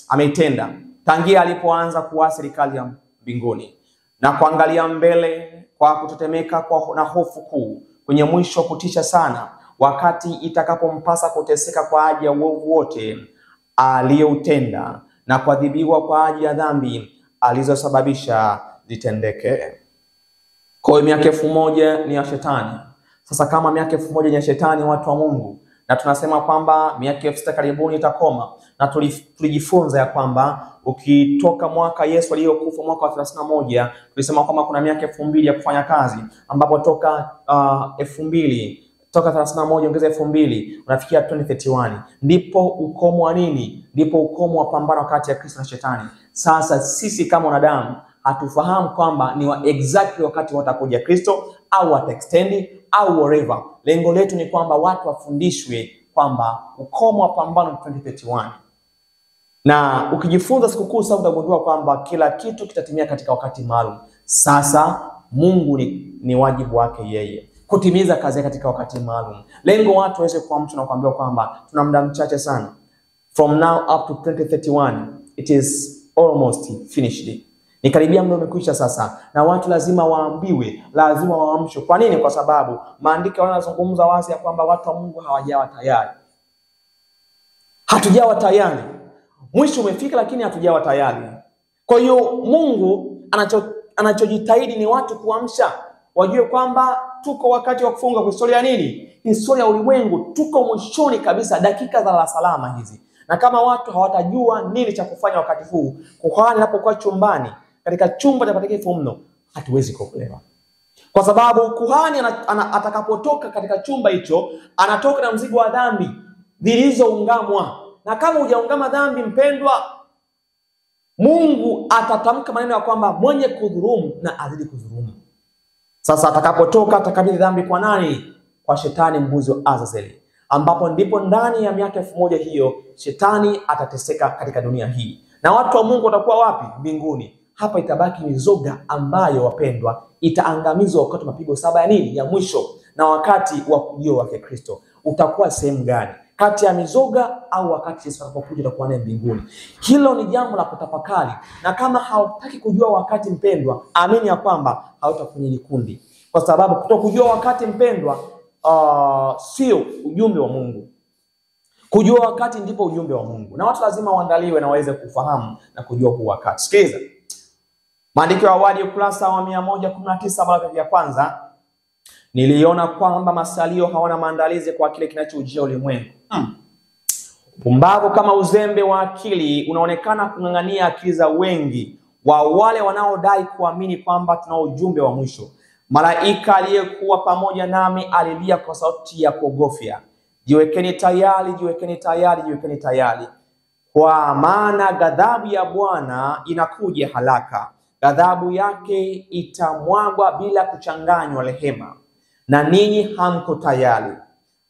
ameitenda tangia alipoanza kuasi serikali ya mbinguni, na kuangalia mbele kwa kutetemeka na hofu kuu kwenye mwisho kutisha sana, wakati itakapompasa kuteseka kwa ajili ya uovu wote aliyoutenda na kuadhibiwa kwa ajili ya dhambi alizosababisha zitendeke. Kwa miaka 1000 ni ya shetani. Sasa kama miaka 1000 ni ya shetani, watu wa Mungu, na tunasema kwamba miaka 6000 karibuni itakoma, na tulijifunza ya kwamba ukitoka mwaka Yesu aliyokufa mwaka wa 31, tulisema kwamba kuna miaka 2000 ya kufanya kazi, ambapo toka 2000 toka 31 ongeza 2000 unafikia 2031. Ndipo ukomo wa nini? Ndipo ukomo wa pambano kati ya Kristo na Shetani. Sasa sisi kama wanadamu hatufahamu kwamba ni exactly wakati watakuja Kristo au wataextend au whatever. Lengo letu ni kwamba watu wafundishwe kwamba ukomo wa pambano ni 2031. Na ukijifunza sikukuu sasa utagundua kwamba kila kitu kitatimia katika wakati maalum. Sasa Mungu ni wajibu wake yeye kutimiza kazi katika wakati maalum. Lengo watu waweze kuamka na kuambiwa kwamba tuna muda mchache sana. From now up to 2031 it is almost finished. Ni karibia muda umekwisha sasa, na watu lazima waambiwe, lazima waamshwe. Kwa nini? Kwa sababu maandiko yanazungumza wazi ya kwamba watu wa Mungu hawajawa tayari. Hatujawa tayari. Mwisho umefika lakini hatujawa tayari. Kwa hiyo Mungu anachojitahidi ni watu kuamsha, wajue kwamba tuko wakati wa kufunga. Kwa historia nini? Historia ya ulimwengu, tuko mwishoni kabisa, dakika za la salama hizi. Na kama watu hawatajua nini cha kufanya wakati huu, kuhani anapokuwa chumbani, katika chumba cha patakatifu mno, hatuwezi kuokolewa. Kwa sababu kuhani atakapotoka katika chumba hicho, anatoka na mzigo wa dhambi zilizoungamwa. Na kama hujaungama dhambi mpendwa, Mungu atatamka maneno ya kwamba mwenye kudhulumu na azidi kudhulumu. Sasa atakapotoka atakabidhi dhambi kwa nani? Kwa Shetani, mbuzi wa Azazeli, ambapo ndipo ndani ya miaka 1000 hiyo Shetani atateseka katika dunia hii. Na watu wa Mungu watakuwa wapi? Mbinguni. Hapa itabaki mizoga ambayo wapendwa itaangamizwa wakati mapigo 7 ya nini? Ya mwisho. Na wakati wa kujio wake Kristo utakuwa sehemu gani? Kati ya mizoga au wakati Yesu atakapokuja utakuwa naye mbinguni? Hilo ni jambo la kutafakari. Na kama hautaki kujua wakati mpendwa, amini ya kwamba hautakuwa kwenye kundi. Kwa sababu kutokujua wakati mpendwa sio ujumbe wa Mungu. Kujua wakati ndipo ujumbe wa Mungu. Na watu lazima waandaliwe na waweze kufahamu na kujua huu wakati. Sikiza. Maandiko ya awali ukurasa wa 119 baraka ya kwanza. Niliona kwamba masalio hawana maandalizi kwa kile kinachojia ulimwengu. Pumbavu kama uzembe wa akili unaonekana kung'ang'ania akili za wengi wa wale wanaodai kuamini kwamba tuna ujumbe wa mwisho. Malaika aliyekuwa pamoja nami alilia kwa sauti ya kuogofya, jiwekeni tayari, jiwekeni tayari, jiwekeni tayari, kwa maana ghadhabu ya Bwana inakuja haraka. Ghadhabu yake itamwagwa bila kuchanganywa rehema, na ninyi hamko tayari.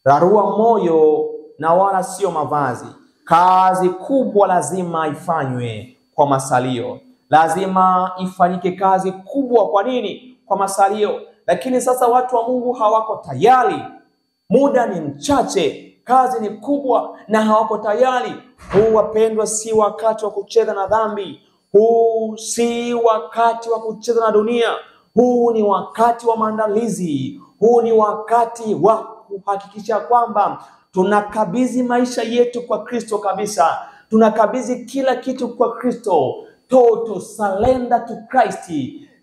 Rarua moyo na wala sio mavazi. Kazi kubwa lazima ifanywe kwa masalio. Lazima ifanyike kazi kubwa. Kwa nini? Kwa masalio. Lakini sasa watu wa Mungu hawako tayari. Muda ni mchache, kazi ni kubwa na hawako tayari. Huu wapendwa si wakati wa kucheza na dhambi. Huu si wakati wa kucheza na dunia. Huu ni wakati wa maandalizi. Huu ni wakati wa kuhakikisha kwamba tunakabidhi maisha yetu kwa Kristo kabisa. Tunakabidhi kila kitu kwa Kristo. Total surrender to Christ.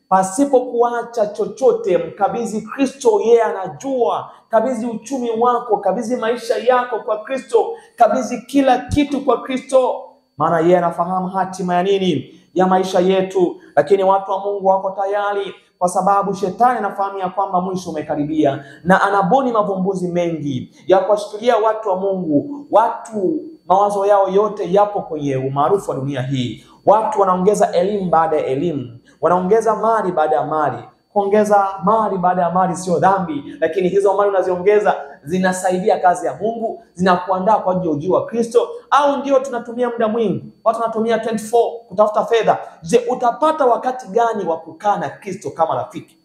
Pasipo kuacha chochote, mkabidhi Kristo, yeye anajua. Kabidhi uchumi wako, kabidhi maisha yako kwa Kristo. Kabidhi kila kitu kwa Kristo. Maana yeye anafahamu hatima ya nini? Ya maisha yetu. Lakini watu wa Mungu wako tayari, kwa sababu Shetani anafahamu ya kwamba mwisho umekaribia, na anabuni mavumbuzi mengi ya kuwashikilia watu wa Mungu. Watu mawazo yao yote yapo kwenye umaarufu wa dunia hii. Watu wanaongeza elimu baada ya elimu, wanaongeza mali baada ya mali. Kuongeza mali baada ya mali sio dhambi, lakini hizo mali unaziongeza zinasaidia kazi ya Mungu, zinakuandaa kwa ajili ya ujio wa Kristo. Au ndio tunatumia muda mwingi, watu wanatumia 24 kutafuta fedha. Je, utapata wakati gani wa kukaa na Kristo kama rafiki?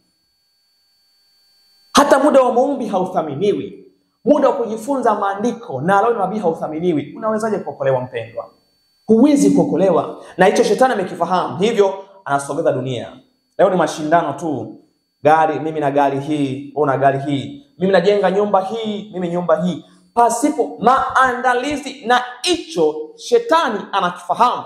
Hata muda wa maombi hauthaminiwi. Muda wa kujifunza maandiko na leo nabii hauthaminiwi. Unawezaje kuokolewa mpendwa? Huwezi kuokolewa. Na hicho Shetani amekifahamu. Hivyo anasogeza dunia. Leo ni mashindano tu. Gari, mimi na gari hii, una gari hii. Mimi najenga nyumba hii, mimi nyumba hii. Pasipo maandalizi, na hicho Shetani anakifahamu.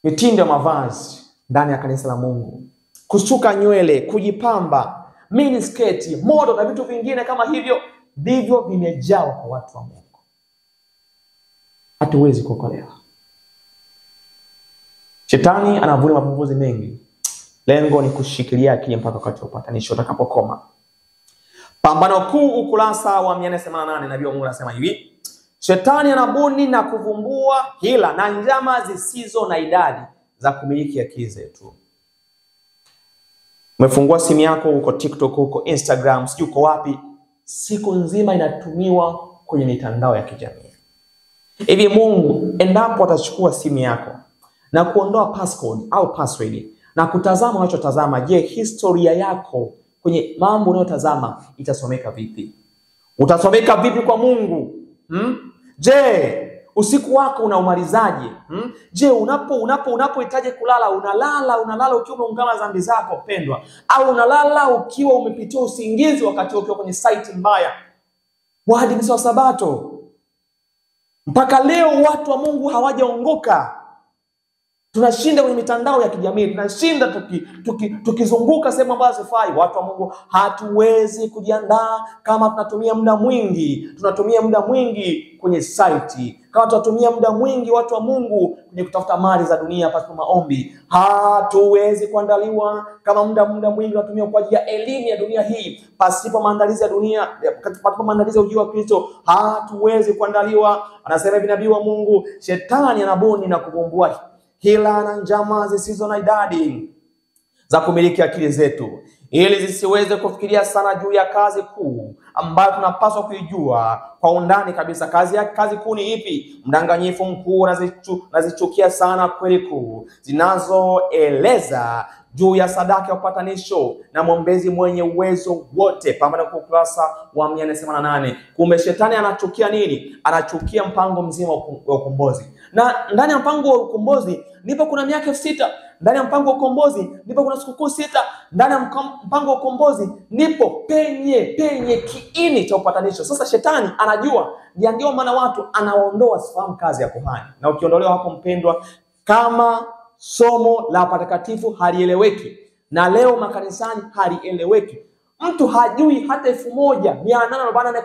Mitindo ya mavazi ndani ya kanisa la Mungu. Kusuka nywele, kujipamba, minisketi, modo na vitu vingine kama hivyo, ndivyo vimejaa kwa watu wa Mungu. Hatuwezi kuokolewa. Shetani anavuna mapumbuzi mengi. Lengo ni kushikilia akili mpaka wakati wa upatanisho utakapokoma. Pambano Kuu ukurasa wa 488, nabii wa Mungu anasema hivi: Shetani anabuni na kuvumbua hila na njama zisizo na idadi za kumiliki akili zetu. Umefungua simu yako, uko TikTok, uko Instagram, sijui uko wapi, siku nzima inatumiwa kwenye mitandao ya kijamii. Hivi Mungu endapo atachukua simu yako na kuondoa passcode au password na kutazama unachotazama, je, historia yako kwenye mambo unayotazama itasomeka vipi? Utasomeka vipi kwa Mungu? Je, usiku wako unaumalizaje? Je, unapohitaji kulala unalala ukiwa umeungama dhambi zako pendwa, au unalala ukiwa umepitia usingizi wakati ukiwa kwenye site mbaya? Waadventista wa Sabato mpaka leo watu wa Mungu hawajaongoka. Tunashinda kwenye mitandao ya kijamii, tunashinda tukizunguka sehemu ambazo zifai. Watu wa Mungu hatuwezi kujiandaa kama tunatumia muda mwingi kwenye site, kama tunatumia muda mwingi watu wa Mungu kwenye kutafuta mali za dunia pasipo maombi. Hatuwezi kuandaliwa kama muda mwingi tunatumia kwa ajili ya elimu ya dunia hii pasipo maandalizi ya dunia, pasipo maandalizi ya ujio wa Kristo. Hatuwezi kuandaliwa. Anasema hivi nabii wa Mungu: Shetani anabuni na kuvumbua hila na njama zisizo na idadi za kumiliki akili zetu, ili zisiweze kufikiria sana juu ya kazi kuu ambayo tunapaswa kuijua kwa undani kabisa. Kazi kuu ni ipi? Mdanganyifu mkuu nazichukia sana kweli kuu zinazoeleza juu ya sadaka ya upatanisho na mwombezi mwenye uwezo wote. Pambano Kuu ukurasa wa 488. Kumbe Shetani anachukia nini? Anachukia mpango mzima wa ukombozi. Na ndani ya mpango wa ukombozi ndipo kuna miaka 6. Ndani ya mpango wa ukombozi ndipo kuna sikukuu 6. Ndani ya mpango wa ukombozi ndipo penye kiini cha upatanisho. Sasa Shetani anajua, ndio maana watu anaondoa sifahamu kazi ya kuhani. Na ukiondolewa hapo mpendwa, kama somo la patakatifu halieleweki, na leo makanisani halieleweki, mtu hajui hata 1848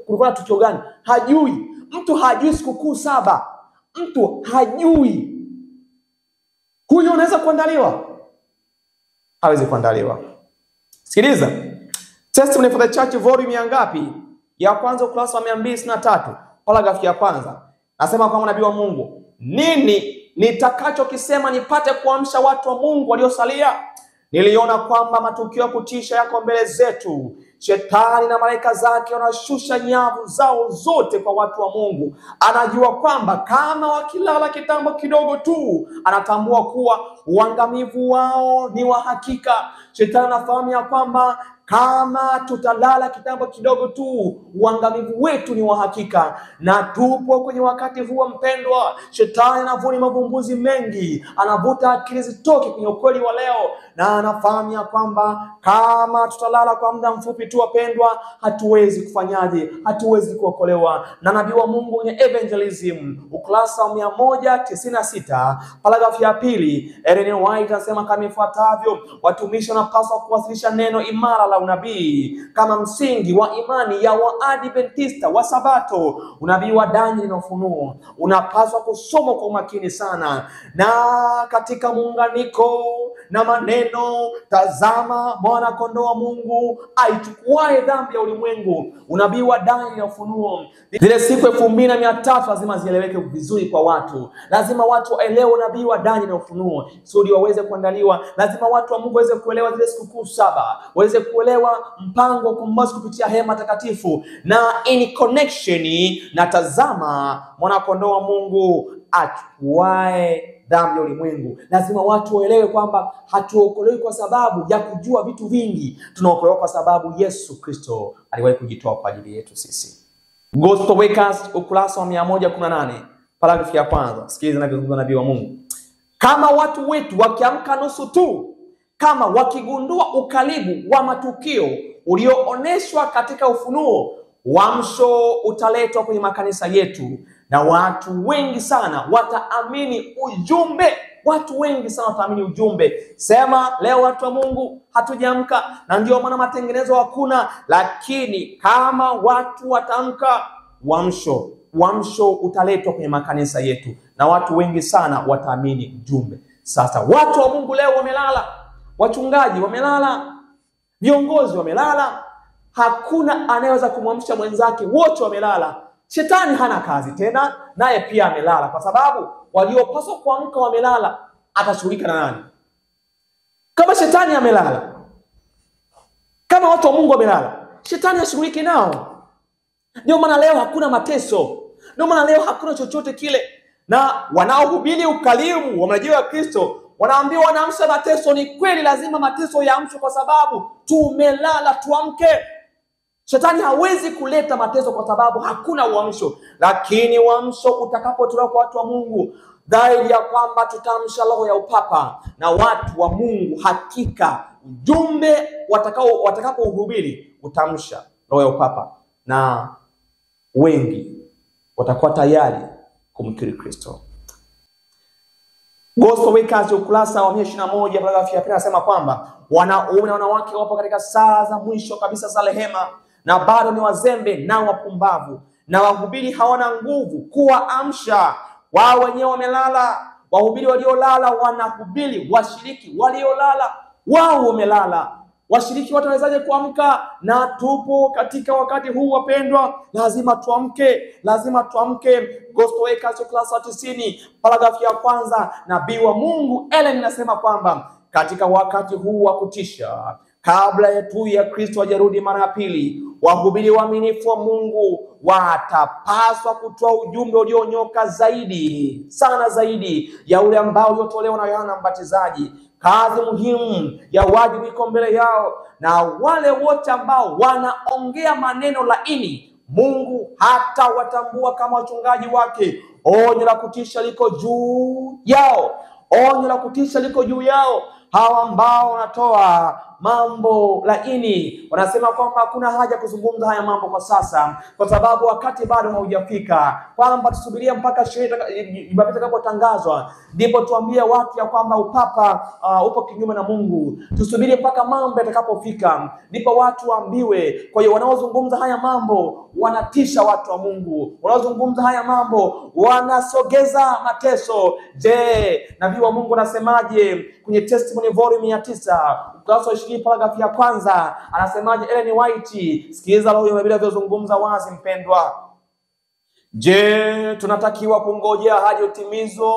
kulikuwa na tukio gani, hajui. Mtu hajui sikukuu 7, mtu hajui. Huyo unaweza kuandaliwa? Hawezi kuandaliwa. Sikiliza, Testimony for the Church volume ya ngapi? Ya kwanza ukurasa wa 223, paragraph ya kwanza. Nasema kwa nabii wa Mungu: nini nitakachokisema nipate kuamsha watu wa Mungu waliosalia? Niliona kwamba matukio ya kutisha yako mbele zetu. Shetani na malaika zake wanashusha nyavu zao zote kwa watu wa Mungu. Anajua kwamba kama wakilala kitambo kidogo tu, anatambua kuwa uangamivu wao ni wa hakika. Shetani anafahamu ya kwamba kama tutalala kitambo kidogo tu, uangamivu wetu ni wa hakika. Na tupo kwenye wakati huo mpendwa. Shetani anavuni mavumbuzi mengi, anavuta akili zitoke kwenye ukweli wa leo, na anafahamu ya kwamba kama tutalala kwa muda mfupi tu wapendwa, hatuwezi kufanyaje? Hatuwezi kuokolewa. Na nabii wa Mungu kwenye Evangelism ukurasa wa 196, paragraph ya 2, Ellen White anasema kama ifuatavyo: watumishi wanapaswa kuwasilisha neno imara la unabii kama msingi wa imani ya Waadventista wa Sabato. Unabii wa Danieli na Ufunuo unapaswa kusomwa kwa umakini sana, na katika muunganiko na maneno, tazama mwana kondoo wa Mungu aichukuae dhambi ya ulimwengu. Unabii wa Danieli na Ufunuo, zile siku 2300 lazima zieleweke vizuri kwa watu. Lazima watu waelewe unabii wa Danieli na Ufunuo ili waweze kuandaliwa. Lazima watu wa Mungu waweze kuelewa zile sikukuu 7, waweze kuelewa mpango wa ukombozi kupitia hema takatifu, na in connection na tazama mwana kondoo wa Mungu achukuae dhambi ya ulimwengu. Lazima watu waelewe kwamba hatuokolewi kwa sababu ya kujua vitu vingi. Tunaokolewa kwa sababu Yesu Kristo aliwahi kujitoa kwa ajili yetu sisi. Gospel Wakers ukurasa wa 118, paragraph ya kwanza. Sikiliza ninavyozungumza nabii wa Mungu: kama watu wetu wakiamka nusu tu, kama wakigundua ukaribu wa matukio uliooneshwa katika Ufunuo, uamsho utaletwa kwenye makanisa yetu, na watu wengi sana wataamini ujumbe. Watu wengi sana wataamini ujumbe. Sema leo watu wa Mungu hatujaamka, na ndio maana matengenezo hakuna, lakini kama watu wataamka, uamsho utaletwa kwenye makanisa yetu, na watu wengi sana wataamini ujumbe. Sasa watu wa Mungu leo wamelala, wachungaji wamelala, viongozi wamelala, hakuna anayeweza kumwamsha mwenzake, wote wamelala. Shetani hana kazi tena, naye pia amelala, kwa sababu waliopaswa kuamka wamelala. Atashughulika na nani? Kama shetani amelala, kama watu wa Mungu wamelala, shetani ashughulike nao. Ndio maana leo hakuna mateso, ndio maana leo hakuna chochote kile. Na wanaohubiri ukarimu wa marejeo ya Kristo wanaambiwa wanaamsha mateso. Ni kweli, lazima mateso yaamshwe kwa sababu tumelala. Tuamke. Shetani hawezi kuleta mateso kwa sababu hakuna uamsho, lakini uamsho utakapotolewa kwa watu wa Mungu, dhahiri ya kwamba tutamsha roho ya upapa, na watu wa Mungu hakika ujumbe watakapohubiri utamsha roho ya upapa, na wengi watakuwa tayari kumkiri Kristo. Gospel Wakers ukurasa wa 121 paragrafu ya pili anasema kwamba wanaume na wanawake wapo katika saa za mwisho kabisa za rehema, na bado ni wazembe na wapumbavu, na wahubiri hawana nguvu kuwaamsha. Wao wenyewe wamelala. Wahubiri waliolala wanahubiri washiriki waliolala. Wao wamelala. Washiriki watawezaje kuamka? Na tupo katika wakati huu wapendwa, lazima tuamke, lazima tuamke. Gospel Wakers ukurasa wa 90 paragrafu ya kwanza, nabii wa Mungu Ellen anasema kwamba katika wakati huu wa kutisha, kabla ya Kristo hajarudi mara ya pili, wahubiri waaminifu wa Mungu watapaswa kutoa ujumbe ulionyoka zaidi, sana zaidi ya ule ambao uliotolewa na Yohana Mbatizaji. Kazi muhimu ya wajibu iko mbele yao, na wale wote ambao wanaongea maneno laini, Mungu hata watambua kama wachungaji wake. Onyo la kutisha liko juu yao. Onyo la kutisha liko juu yao. Hawa ambao wanatoa mambo laini wanasema kwamba hakuna haja kuzungumza haya mambo kwa sasa, kwa sababu wakati bado haujafika, kwamba tusubiria mpaka sheria itakapotangazwa ndipo tuambie watu ya kwamba upapa upo kinyume na Mungu. Tusubirie mpaka mambo yatakapofika ndipo watu waambiwe. Kwa hiyo wanaozungumza haya mambo wanatisha watu wa Mungu. Wanaozungumza haya mambo wanasogeza mateso. Je, nabii wa Mungu anasemaje kwenye testimony volume ya 9 ukurasa wa 20 paragrafu ya kwanza? Anasemaje Ellen White? Sikiliza roho ya Biblia inavyozungumza wazi mpendwa. Je, tunatakiwa kungojea hadi utimizo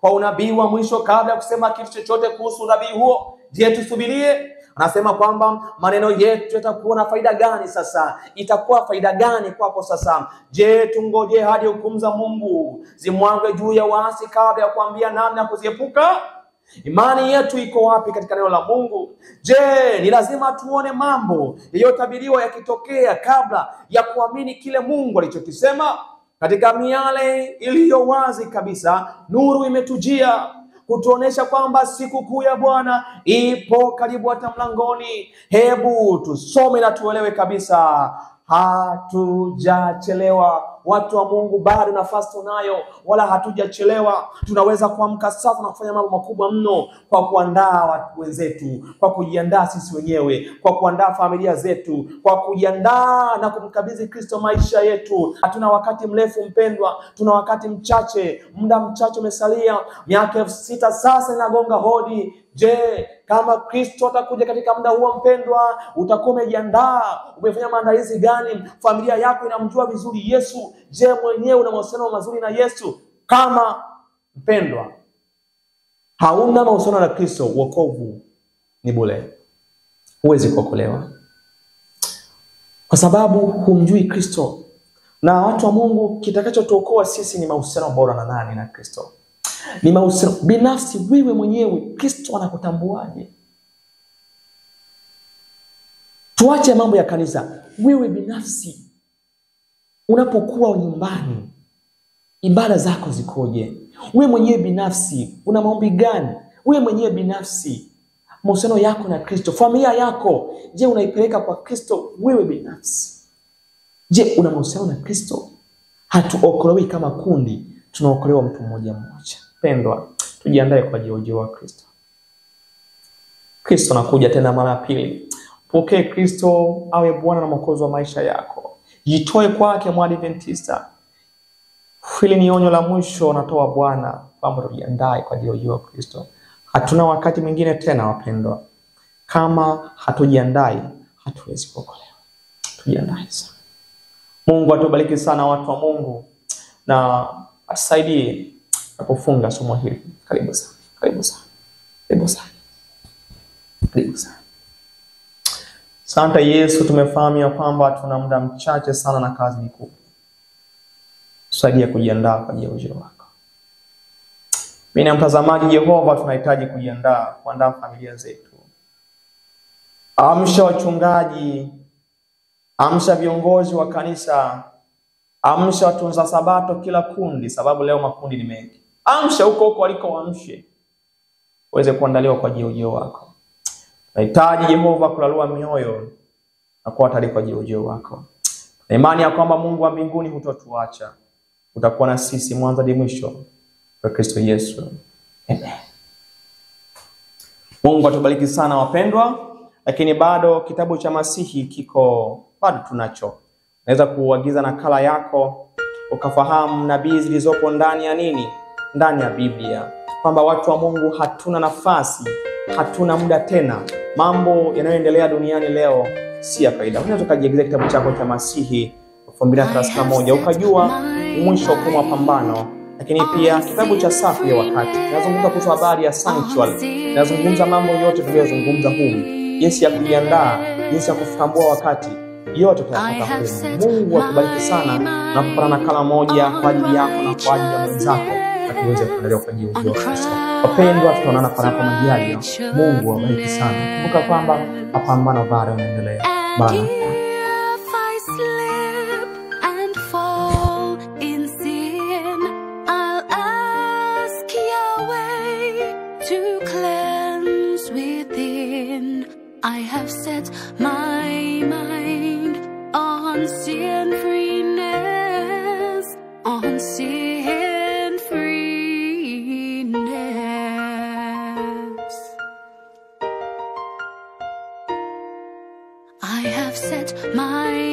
kwa unabii wa mwisho kabla ya kusema kitu chochote kuhusu unabii huo? Je, tusubirie? Anasema kwamba maneno yetu yatakuwa na faida gani sasa? Itakuwa faida gani kwako sasa? Je, tungoje hadi hukumu za Mungu zimwangwe juu ya waasi kabla ya kuambia namna ya kuziepuka? Imani yetu iko wapi katika neno la Mungu? Je, ni lazima tuone mambo yaliyotabiriwa yakitokea kabla ya kuamini kile Mungu alichokisema? Katika miale iliyo wazi kabisa, nuru imetujia kutuonesha kwamba siku kuu ya Bwana ipo karibu hata mlangoni. Hebu tusome na tuelewe kabisa, hatujachelewa. Watu wa Mungu, bado nafasi tunayo, wala hatujachelewa. Tunaweza kuamka sasa na kufanya mambo makubwa mno, kwa kuandaa watu wenzetu, kwa kujiandaa sisi wenyewe, kwa kuandaa familia zetu, kwa kujiandaa na kumkabidhi Kristo maisha yetu. Hatuna wakati mrefu mpendwa, tuna wakati mchache, muda mchache umesalia. Miaka 6,000 sasa inagonga hodi. Je, kama Kristo atakuja katika muda huo mpendwa, utakuwa umejiandaa? Umefanya maandalizi gani? Familia yako inamjua vizuri Yesu? Je, mwenyewe una mahusiano mazuri na Yesu? Kama mpendwa hauna mahusiano na Kristo, wokovu ni bure. Huwezi kuokolewa kwa sababu humjui Kristo. Na watu wa Mungu, kitakachotuokoa sisi ni mahusiano bora na nani? Na Kristo. Ni mahusiano binafsi. Wewe mwenyewe Kristo anakutambuaje? Tuache mambo ya kanisa. Wewe binafsi unapokuwa nyumbani, ibada zako zikoje? Wewe mwenyewe binafsi una maombi gani? Wewe mwenyewe binafsi mahusiano yako na Kristo, familia yako, je, unaipeleka kwa Kristo? Wewe binafsi, je, una mahusiano na Kristo? Hatuokolewi kama kundi, tunaokolewa mtu mmoja mmoja. Pendwa, tujiandae kwa ujio wa Kristo. Kristo anakuja tena mara ya pili. Pokee Kristo awe Bwana na Mwokozi wa maisha yako. Jitoe kwake Mwadventista. Hili ni onyo la mwisho natoa Bwana, kwamba tujiandae kwa ujio wa Kristo. Hatuna wakati mwingine tena wapendwa. Kama hatujiandai, hatuwezi kuokolewa. tujiandae sana. Mungu atubariki sana watu wa Mungu na atusaidie na kufunga somo hili. Karibu sana. Karibu sana. Karibu sana. Karibu sana. Asante Yesu, tumefahamu ya kwamba tuna muda mchache sana na kazi ni kubwa. Tusaidie kujiandaa kwa ajili ya ujio wako. Mimi na mtazamaji Jehova tunahitaji kujiandaa, kuandaa familia zetu. Amsha wachungaji, amsha viongozi wa kanisa, amsha watunza sabato kila kundi, sababu leo makundi ni mengi. Amsha huko waliko, waamshe uweze kuandaliwa kwa ajili ya ujio wako. Tunahitaji Jehova kulalua mioyo na kuwa tayari kwa ajili ya ujio wako. Na imani ya kwamba Mungu wa mbinguni hutotuacha. Utakuwa na sisi mwanzo hadi mwisho kwa Kristo Yesu. Amen. Mungu atubariki sana wapendwa, lakini bado kitabu cha Masihi bado tunacho. Unaweza kuagiza nakala yako ukafahamu nabii zilizopo ndani ya nini? Ndani ya Biblia. Kwamba watu wa Mungu hatuna nafasi, hatuna muda tena. Mambo yanayoendelea duniani leo si ya kawaida. Unaweza kujiagiza kitabu chako cha Masihi 2031 ukajua mwisho wa mapambano. Lakini pia kitabu cha Safu ya Wakati kinazungumza kuhusu habari ya sanctuary, kinazungumza mambo yote tuliyozungumza humu, jinsi ya kujiandaa, jinsi ya kutambua wakati, yote tutayapata humu. Mungu akubariki sana na kupata nakala moja kwa ajili yako na kwa ajili ya mwenzako, na tuweze kuendelea kwa ajili ya Kristo. Wapendwa, tutaonana panapo majaliwa. Mungu awabariki sana. Kumbuka kwamba mapambano bado yanaendelea. Bye. I have set my mind on sin freeness, on sin freeness. I have set my